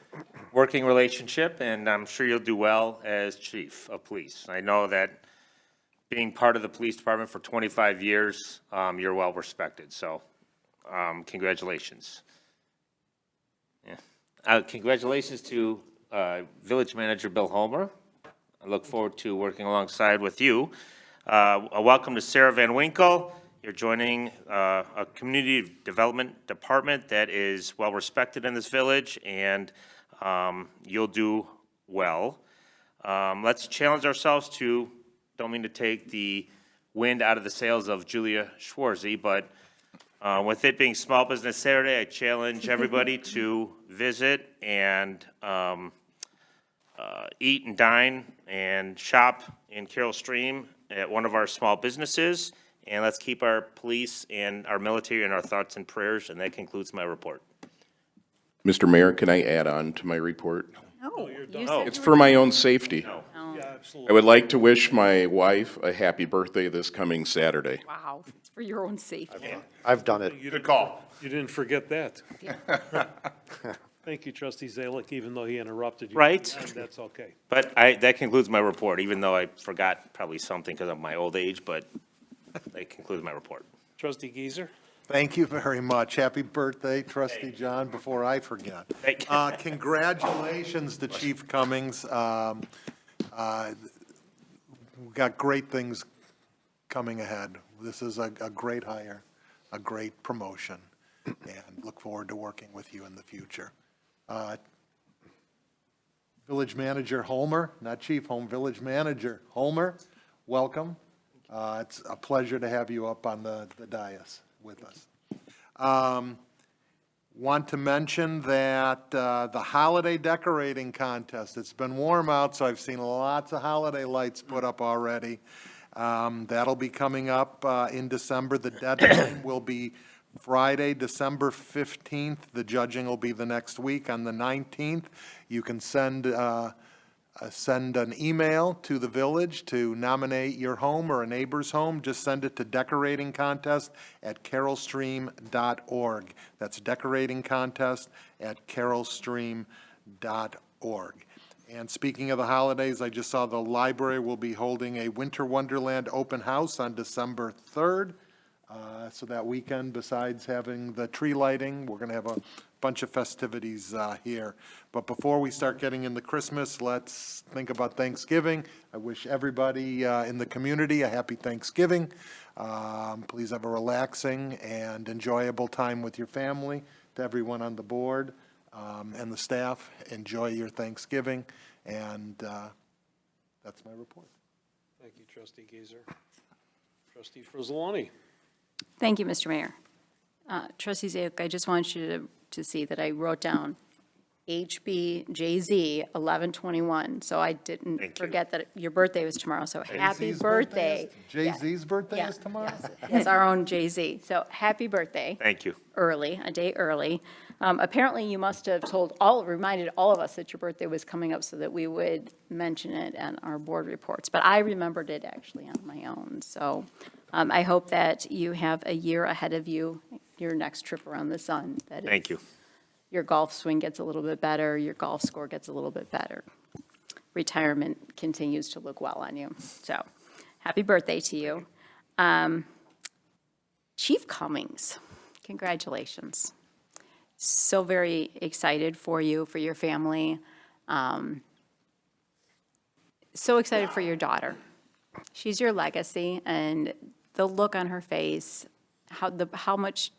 working relationship, and I'm sure you'll do well as chief of police. I know that being part of the police department for 25 years, you're well respected, so congratulations. Yeah. Congratulations to Village Manager Bill Homer. I look forward to working alongside with you. A welcome to Sarah Van Winkle. You're joining a community development department that is well respected in this village, and you'll do well. Let's challenge ourselves to, don't mean to take the wind out of the sails of Julia Schwarzy, but with it being Small Business Saturday, I challenge everybody to visit and eat and dine and shop in Carroll Stream at one of our small businesses. And let's keep our police and our military in our thoughts and prayers. And that concludes my report. Mr. Mayor, can I add on to my report? No, you done. said It's you for were my done. own safety. Oh, Yeah, I absolutely. would like to wish my wife a happy birthday this coming Saturday. wow, it's for your own safety. I've done it. Good call. You didn't forget that. Thank you, Trustee Zalick, even though he interrupted you. Right. And that's okay. But that concludes my report, even though I forgot probably something because of my old age, but that concludes my report. Trustee Geezer? Thank you very much. Happy birthday, Trustee John, before I forget. Thank you. Congratulations to Chief Cummings. We've got great things coming ahead. This is a great hire, a great promotion, and look forward to working with you in the future. Village Manager Holmer, not Chief Village Manager Holmer, welcome. It's a pleasure to have you up on the dais with us. Want to mention that the holiday decorating contest, it's been warm out, so I've seen lots of holiday lights put up already. That'll be coming up in December. The deadline will be Friday, December 15th. The judging will be the next week on the 19th. You can send an email to the village to nominate your home or a neighbor's home. Just send it to decoratingcontest@carrollstream.org. That's decoratingcontest@carrollstream.org. And speaking of the holidays, I just saw the library will be holding a Winter Wonderland open house on December 3rd. So that weekend, besides having the tree lighting, we're going to have a bunch of festivities here. But before we start getting into Christmas, let's think about Thanksgiving. I wish everybody in the community a happy Thanksgiving. Please have a relaxing and enjoyable time with your family. To everyone on the board and the staff, enjoy your Thanksgiving. And that's my report. Thank you, Trustee Geezer. Trustee Frizzaloni? Thank you, Mr. Mayor. Trustee Zayuk, I just want you to see that I wrote down HBJZ 1121, so I didn't forget that your birthday was tomorrow, so happy birthday. Jay-Z's birthday Yeah. is tomorrow? It's our own Jay-Z, so happy birthday. Thank you. Early, a day early. Apparently, you must have reminded all of us that your birthday was coming up so that we would mention it in our board reports. But I remembered it actually on my own. So I hope that you have a year ahead of you, your next trip around the sun. Thank you. Your golf swing gets a little bit better, your golf score gets a little bit better. Retirement continues to look well on you. So happy birthday to you. Chief Cummings, congratulations. So very excited for you, for your family. So excited for your daughter. She's your legacy, and the look on her face, how much,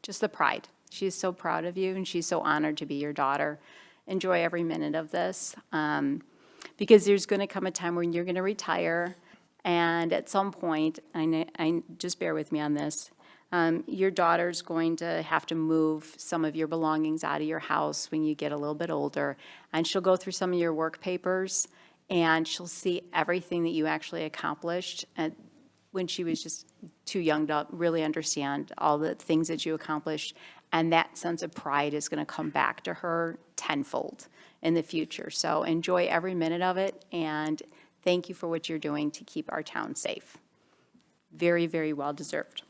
just the pride. She's so proud of you, and she's so honored to be your daughter. Enjoy every minute of this, because there's going to come a time when you're going to retire, and at some point, I just bear with me on this, your daughter's going to have to move some of your belongings out of your house when you get a little bit older, and she'll go through some of your work papers, and she'll see everything that you actually accomplished. And when she was just too young to really understand all the things that you accomplished. And that sense of pride is going to come back to her tenfold in the future. So enjoy every minute of it, and thank you for what you're doing to keep our town safe. Very, very well deserved.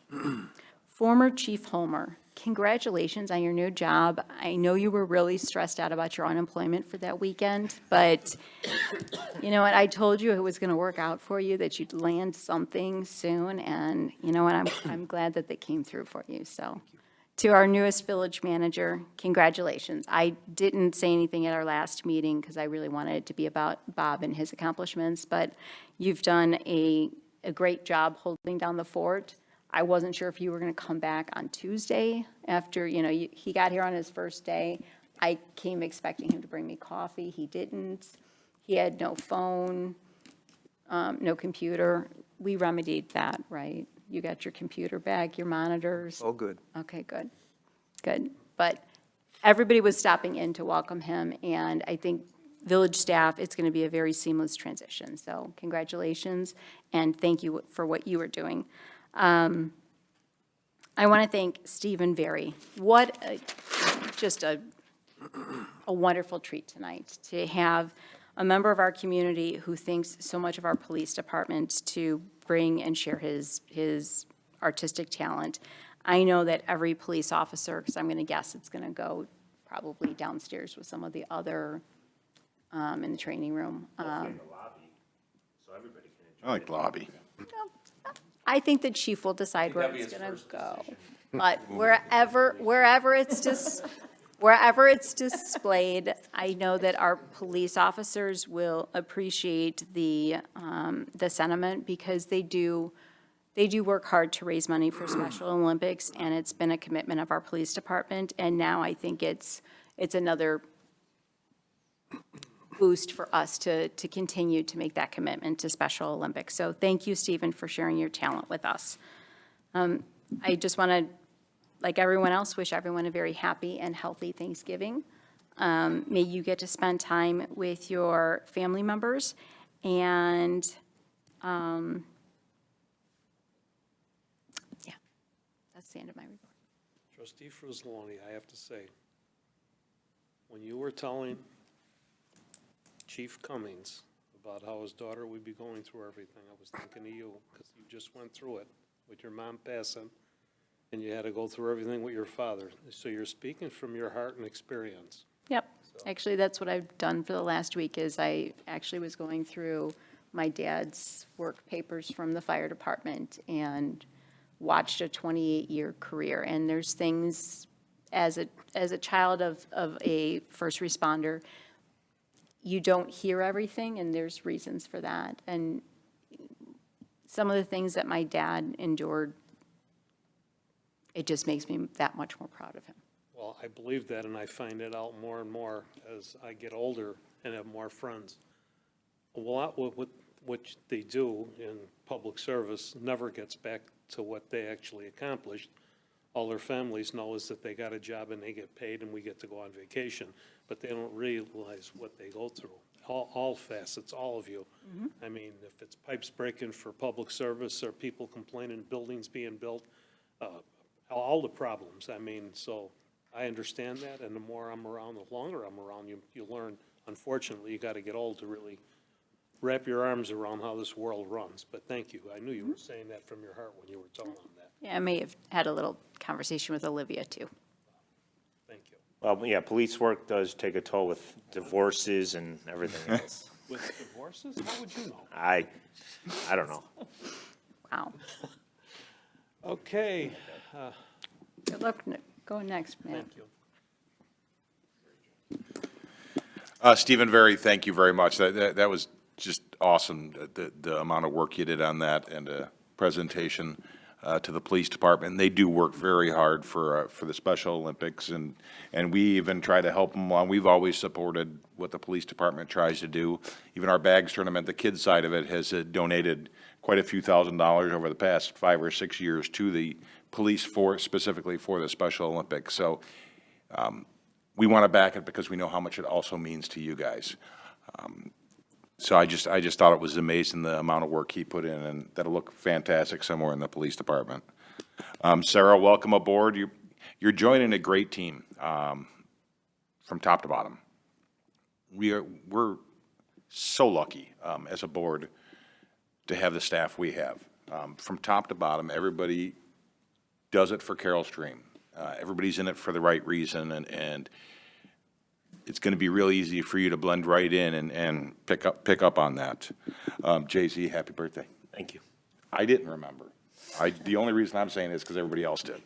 Former Chief Homer, congratulations on your new job. I know you were really stressed out about your unemployment for that weekend, but you know what? I told you it was going to work out for you, that you'd land something soon, and you know what? I'm glad that they came through for you. So, to our newest village manager, congratulations. I didn't say anything at our last meeting because I really wanted it to be about Bob and his accomplishments, but you've done a great job holding down the fort. I wasn't sure if you were going to come back on Tuesday after, he got here on his first day. I came expecting him to bring me coffee. He didn't. He had no phone, no computer. We remedied that, right? You got your computer back, your monitors? Oh, good. Okay, good, good. But everybody was stopping in to welcome him, and I think village staff, it's going to be a very seamless transition. So congratulations, and thank you for what you are doing. I want to thank Stephen Very. Just a wonderful treat tonight to have a member of our community who thinks so much of our police department to bring and share his artistic talent. I know that every police officer, because I'm going to guess it's going to go probably downstairs with some of the other in the training room. Hopefully in the lobby, so everybody can enjoy. I like lobby. I think the chief will decide where it's going to go. But wherever it's displayed, I know that our police officers will appreciate the sentiment, because they do work hard to raise money for Special Olympics, and it's been a commitment of our police department. And now I think it's another boost for us to continue to make that commitment to Special Olympics. So thank you, Stephen, for sharing your talent with us. I just want to, like everyone else, wish everyone a very happy and healthy Thanksgiving. May you get to spend time with your family members, and yeah, that's the end of my report. Trustee Frusloni, I have to say, when you were telling Chief Cummings about how his daughter would be going through everything, I was thinking of you, because you just went through it with your mom passing, and you had to go through everything with your father. So you're speaking from your heart and experience. Yep. Actually, that's what I've done for the last week, is I actually was going through my dad's work papers from the fire department and watched a 28-year career. And there's things, as a child of a first responder, you don't hear everything, and there's reasons for that. And some of the things that my dad endured, it just makes me that much more proud of him. Well, I believe that, and I find it out more and more as I get older and have more friends. A lot of what they do in public service never gets back to what they actually accomplished. All their families know is that they got a job and they get paid and we get to go on vacation, but they don't realize what they go through. All facets, all of you. I mean, if it's pipes breaking for public service or people complaining, buildings being built, all the problems. I mean, so I understand that, and the more I'm around, the longer I'm around, you learn. Unfortunately, you got to get old to really wrap your arms around how this world runs. But thank you. I knew you were saying that from your heart when you were telling them that. Yeah, I may have had a little conversation with Olivia, too. Thank you. Well, yeah, police work does take a toll with divorces and everything else. With divorces? How would you know? I don't know. Wow. Okay. Good luck going next, Matt. Thank you. Stephen Very, thank you very much. That was just awesome, the amount of work you did on that, and a presentation to the police department. They do work very hard for the Special Olympics, and we even try to help them along. We've always supported what the police department tries to do. Even our bags tournament, the kids side of it, has donated quite a few $1,000s over the past 5 or 6 years to the police specifically for the Special Olympics. So we want to back it because we know how much it also means to you guys. So I just thought it was amazing the amount of work he put in, and that'll look fantastic somewhere in the police department. Sarah, welcome aboard. You're joining a great team, from top to bottom. We're so lucky, as a board to have the staff we have. From top to bottom, everybody does it for Carol Stream. Everybody's in it for the right reason, and it's going to be real easy for you to blend right in and pick up on that. Jay-Z, happy birthday. Thank you. I didn't remember. The only reason I'm saying it is because everybody else did.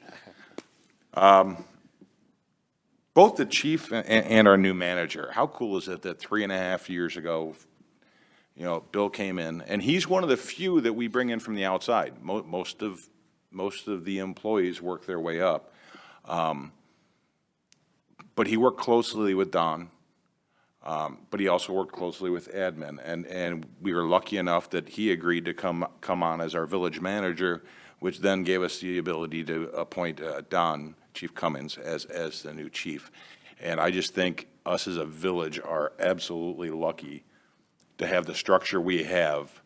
Both the chief and our new manager, how cool is it that 3.5 years ago, Bill came in, and he's one of the few that we bring in from the outside. Most of the employees work their way up. But he worked closely with Don, but he also worked closely with admin, and we were lucky enough that he agreed to come on as our village manager, which then gave us the ability to appoint Don, Chief Cummings, as the new chief. And I just think us as a village are absolutely lucky to have the structure we have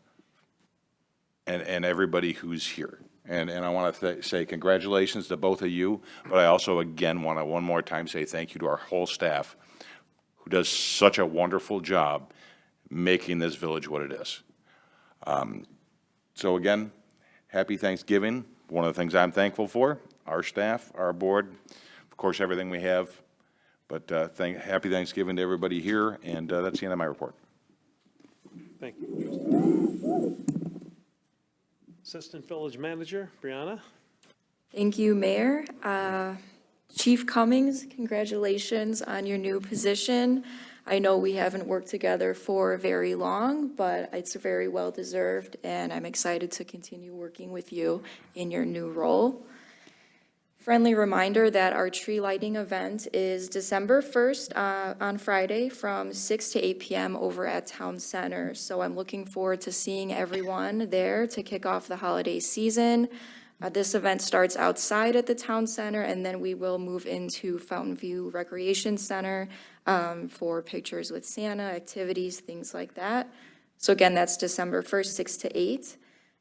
and everybody who's here. And I want to say congratulations to both of you, but I also, again, want to one more time say thank you to our whole staff who does such a wonderful job making this village what it is. So again, happy Thanksgiving. One of the things I'm thankful for, our staff, our board, of course, everything we have. But happy Thanksgiving to everybody here, and that's the end of my report. Thank you. Assistant Village Manager, Brianna. Thank you, Mayor. Chief Cummings, congratulations on your new position. I know we haven't worked together for very long, but it's very well-deserved, and I'm excited to continue working with you in your new role. Friendly reminder that our tree lighting event is December 1st on Friday from 6 to 8 p.m. over at Town Center. So I'm looking forward to seeing everyone there to kick off the holiday season. This event starts outside at the Town Center, and then we will move into Fountain View Recreation Center for pictures with Santa, activities, things like that. So again, that's December 1st, 6 to 8.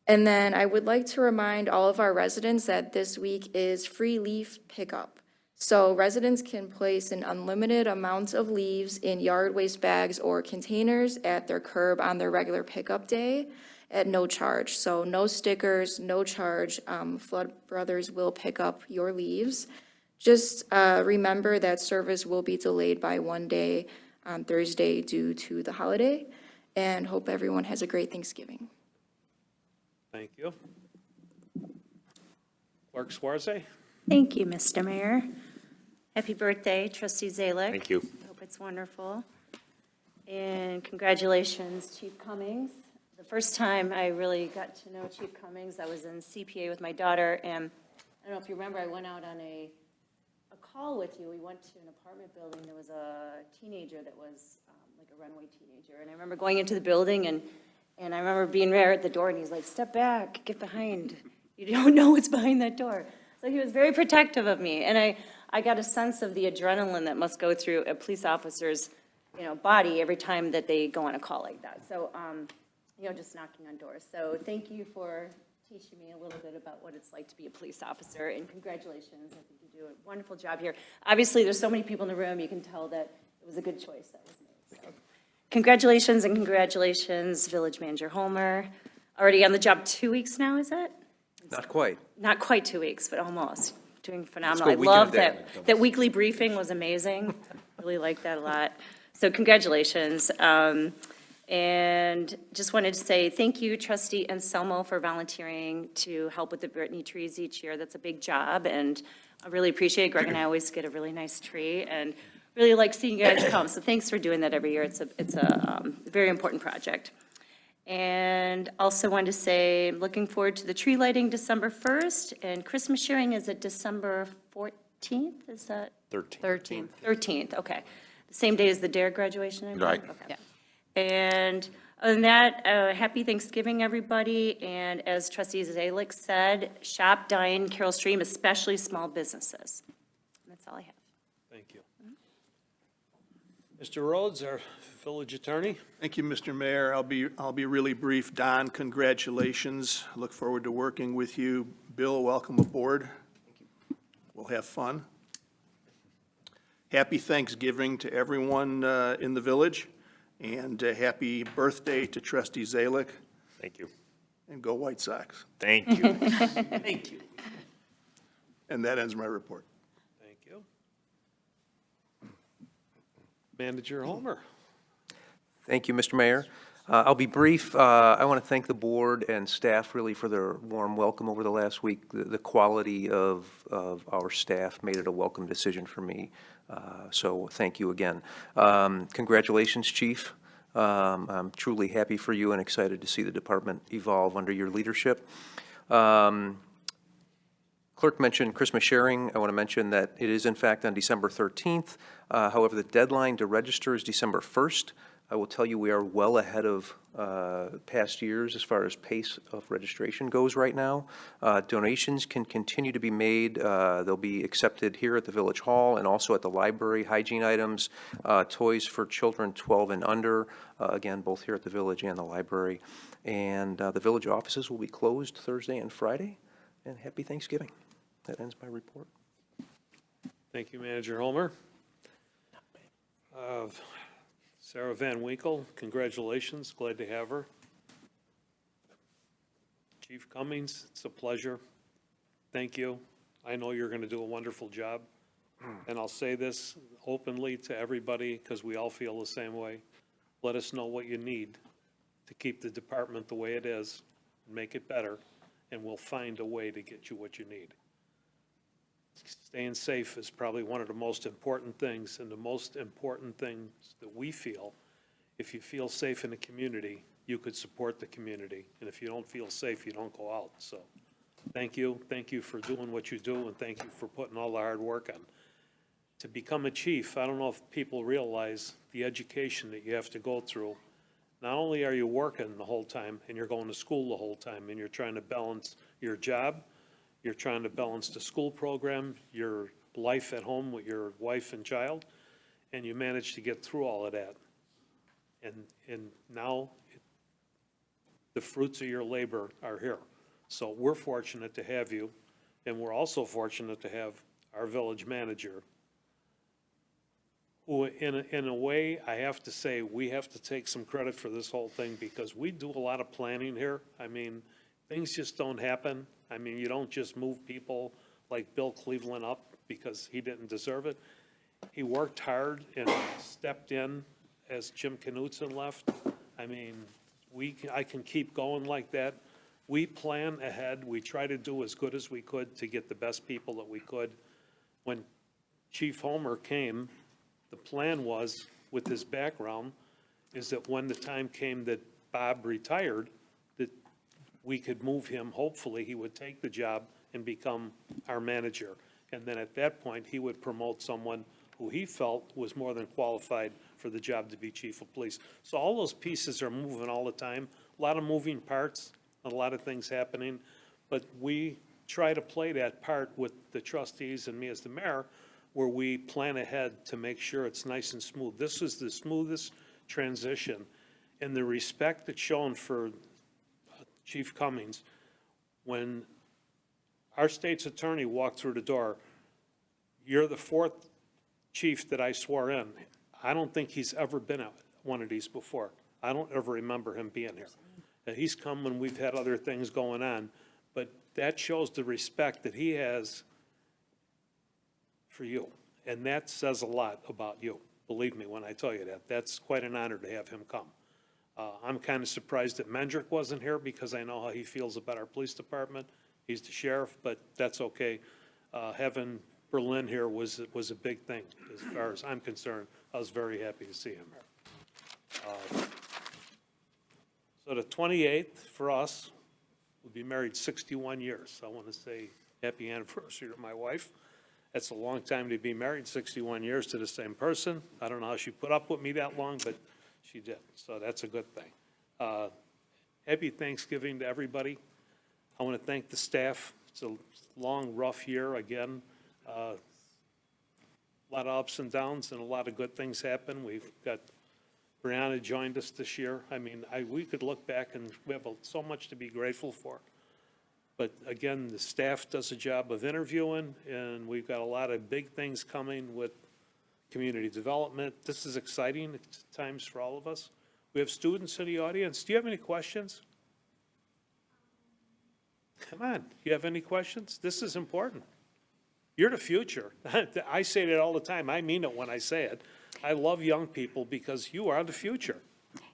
And then I would like to remind all of our residents that this week is free leaf pickup. So residents can place an unlimited amount of leaves in yard waste bags or containers at their curb on their regular pickup day at no charge. So no stickers, no charge. Flood Brothers will pick up your leaves. Just remember that service will be delayed by 1 day on Thursday due to the holiday, and hope everyone has a great Thanksgiving. Thank you. Clerk Suarez. Thank you, Mr. Mayor. Happy birthday, Trustee Zalick. Thank you. Hope it's wonderful. And congratulations, Chief Cummings. The first time I really got to know Chief Cummings, I was in CPA with my daughter, and I don't know if you remember, I went out on a call with you. We went to an apartment building. There was a teenager that was like a runaway teenager, and I remember going into the building, and I remember being there at the door, and he's like, "Step back, get behind. You don't know what's behind that door." So he was very protective of me, and I got a sense of the adrenaline that must go through a police officer's, body every time that they go on a call like that. So, just knocking on doors. So thank you for teaching me a little bit about what it's like to be a police officer, and congratulations. I think you do a wonderful job here. Obviously, there's so many people in the room, you can tell that it was a good choice that was made. So, congratulations, and congratulations, Village Manager Homer. Already on the job 2 weeks now, is it? Not quite. Not quite 2 weeks, but almost. Doing phenomenal. go I week and a love day. that weekly briefing was amazing. Really liked that a lot. So congratulations. And just wanted to say thank you, Trustee Anselmo, for volunteering to help with the Brittany trees each year. That's a big job, and I really appreciate it. Greg and I always get a really nice tree, and really like seeing you guys come. So thanks for doing that every year. It's a very important project. And also wanted to say, I'm looking forward to the tree lighting December 1st, and Christmas sharing is at December 14th, is that? 13th. 13th, okay. The same day as the DARE graduation, I believe? Right. Okay. And other than that, happy Thanksgiving, everybody, and as Trustee Zalick said, shop, dine, Carol Stream, especially small businesses. That's all I have. Thank you. Mr. Rhodes, our village attorney. Thank you, Mr. Mayor. I'll be really brief. Don, congratulations. I look forward to working with you. Bill, welcome aboard. We'll have fun. Happy Thanksgiving to everyone in the village, and happy birthday to Trustee Zalick. Thank you. And go White Sox. Thank you. Thank you. And that ends my report. Thank you. Manager Homer. Thank you, Mr. Mayor. I'll be brief. I want to thank the board and staff really for their warm welcome over the last week. The quality of our staff made it a welcome decision for me. So thank you again. Congratulations, Chief. I'm truly happy for you and excited to see the department evolve under your leadership. Clerk mentioned Christmas sharing. I want to mention that it is in fact on December 13th. However, the deadline to register is December 1st. I will tell you we are well ahead of past years as far as pace of registration goes right now. Donations can continue to be made. They'll be accepted here at the Village Hall and also at the library, hygiene items, toys for children 12 and under, again, both here at the Village and the library. And the Village offices will be closed Thursday and Friday. And happy Thanksgiving. That ends my report. Thank you, Manager Homer. Sarah Van Winkle, congratulations. Glad to have her. Chief Cummings, it's a pleasure. Thank you. I know you're going to do a wonderful job. And I'll say this openly to everybody because we all feel the same way. Let us know what you need to keep the department the way it is and make it better, and we'll find a way to get you what you need. Staying safe is probably one of the most important things, and the most important things that we feel, if you feel safe in the community, you could support the community. And if you don't feel safe, you don't go out. So thank you. Thank you for doing what you do, and thank you for putting all the hard work on. To become a chief, I don't know if people realize the education that you have to go through. Not only are you working the whole time, and you're going to school the whole time, and you're trying to balance your job, you're trying to balance the school program, your life at home with your wife and child, and you manage to get through all of that. And now the fruits of your labor are here. So we're fortunate to have you, and we're also fortunate to have our village manager, who in a way, I have to say, we have to take some credit for this whole thing because we do a lot of planning here. I mean, things just don't happen. I mean, you don't just move people like Bill Cleveland up because he didn't deserve it. He worked hard and stepped in as Jim Knutson left. I mean, I can keep going like that. We plan ahead. We try to do as good as we could to get the best people that we could. When Chief Homer came, the plan was, with his background, is that when the time came that Bob retired, that we could move him, hopefully he would take the job and become our manager. And then at that point, he would promote someone who he felt was more than qualified for the job to be chief of police. So all those pieces are moving all the time, a lot of moving parts, a lot of things happening, but we try to play that part with the trustees and me as the mayor, where we plan ahead to make sure it's nice and smooth. This is the smoothest transition, and the respect that's shown for Chief Cummings. When our state's attorney walked through the door, you're the fourth chief that I swore in. I don't think he's ever been at one of these before. I don't ever remember him being here. He's come when we've had other things going on, but that shows the respect that he has for you. And that says a lot about you, believe me when I tell you that. That's quite an honor to have him come. I'm kind of surprised that Mendrick wasn't here because I know how he feels about our police department. He's the sheriff, but that's okay. Having Berlin here was a big thing as far as I'm concerned. I was very happy to see him here. So the 28th for us, we'll be married 61 years. I want to say happy anniversary to my wife. That's a long time to be married, 61 years to the same person. I don't know how she put up with me that long, but she did, so that's a good thing. Happy Thanksgiving to everybody. I want to thank the staff. It's a long, rough year again. a lot of ups and downs and a lot of good things happen. We've got, Brianna joined us this year. I mean, we could look back and we have so much to be grateful for. But again, the staff does a job of interviewing, and we've got a lot of big things coming with community development. This is exciting times for all of us. We have students in the audience. Do you have any questions? Come on, you have any questions? This is important. You're the future. I say that all the time. I mean it when I say it. I love young people because you are the future.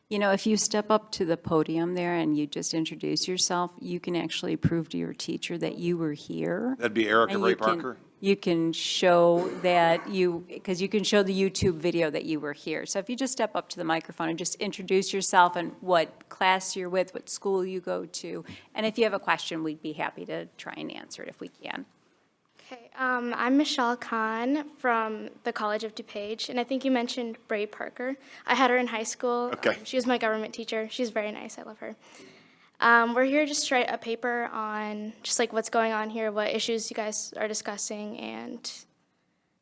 You know, if you step up to the podium there and you just introduce yourself, you can actually prove to your teacher that you were here. That'd be Erica And Ray you can- Parker? You can show that because you can show the YouTube video that you were here. So if you just step up to the microphone and just introduce yourself and what class you're with, what school you go to, and if you have a question, we'd be happy to try and answer it if we can. Okay, I'm Michelle Kahn from the College of DuPage, and I think you mentioned Ray Parker. I had her in high school. Okay. She was my government teacher. She's very nice. I love her. We're here just to write a paper on just like what's going on here, what issues you guys are discussing, and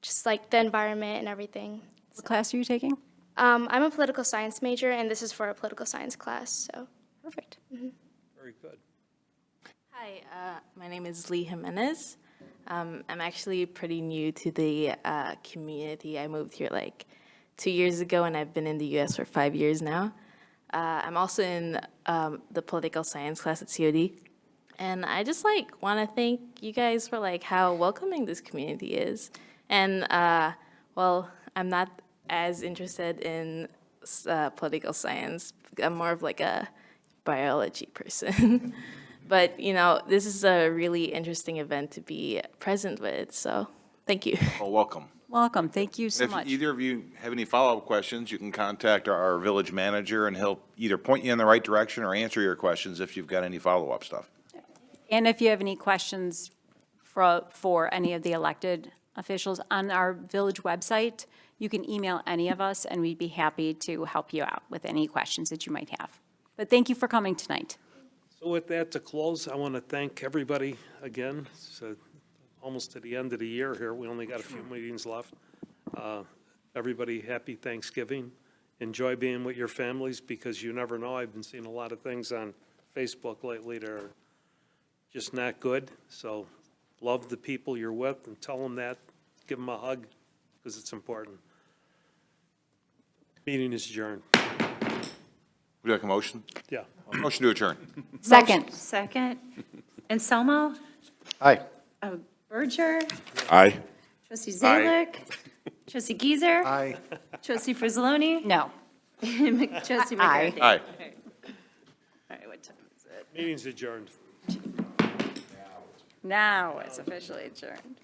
just like the environment and everything. What class are you taking? I'm a political science major, and this is for a political science class, so. Perfect. Very good. Hi, my name is Lee Jimenez. I'm actually pretty new to the community. I moved here like 2 years ago, and I've been in the U.S. for 5 years now. I'm also in the political science class at COD. And I just like want to thank you guys for like how welcoming this community is. And well, I'm not as interested in political science. I'm more of like a biology person. But, you know, this is a really interesting event to be present with, so thank you. Well, welcome. Welcome. Thank you so If much. either of you have any follow-up questions, you can contact our village manager, and he'll either point you in the right direction or answer your questions if you've got any follow-up stuff. And if you have any questions for any of the elected officials on our village website, you can email any of us, and we'd be happy to help you out with any questions that you might have. But thank you for coming tonight. So with that, to close, I want to thank everybody again. It's almost to the end of the year here. We only got a few meetings left. Everybody, happy Thanksgiving. Enjoy being with your families because you never know. I've been seeing a lot of things on Facebook lately that are just not good. So love the people you're with and tell them that. Give them a hug because it's important. Meeting is adjourned. Would you like a motion? Yeah. Motion to adjourn. Second. Second. Anselmo? Aye. Berger? Aye. Trustee Aye. Zalick? Trustee Geezer? Aye. Trustee Frizzaloni? No. Trustee Aye. McCarthy? Aye. All right, what time is it? Meeting's adjourned. Now it's officially adjourned.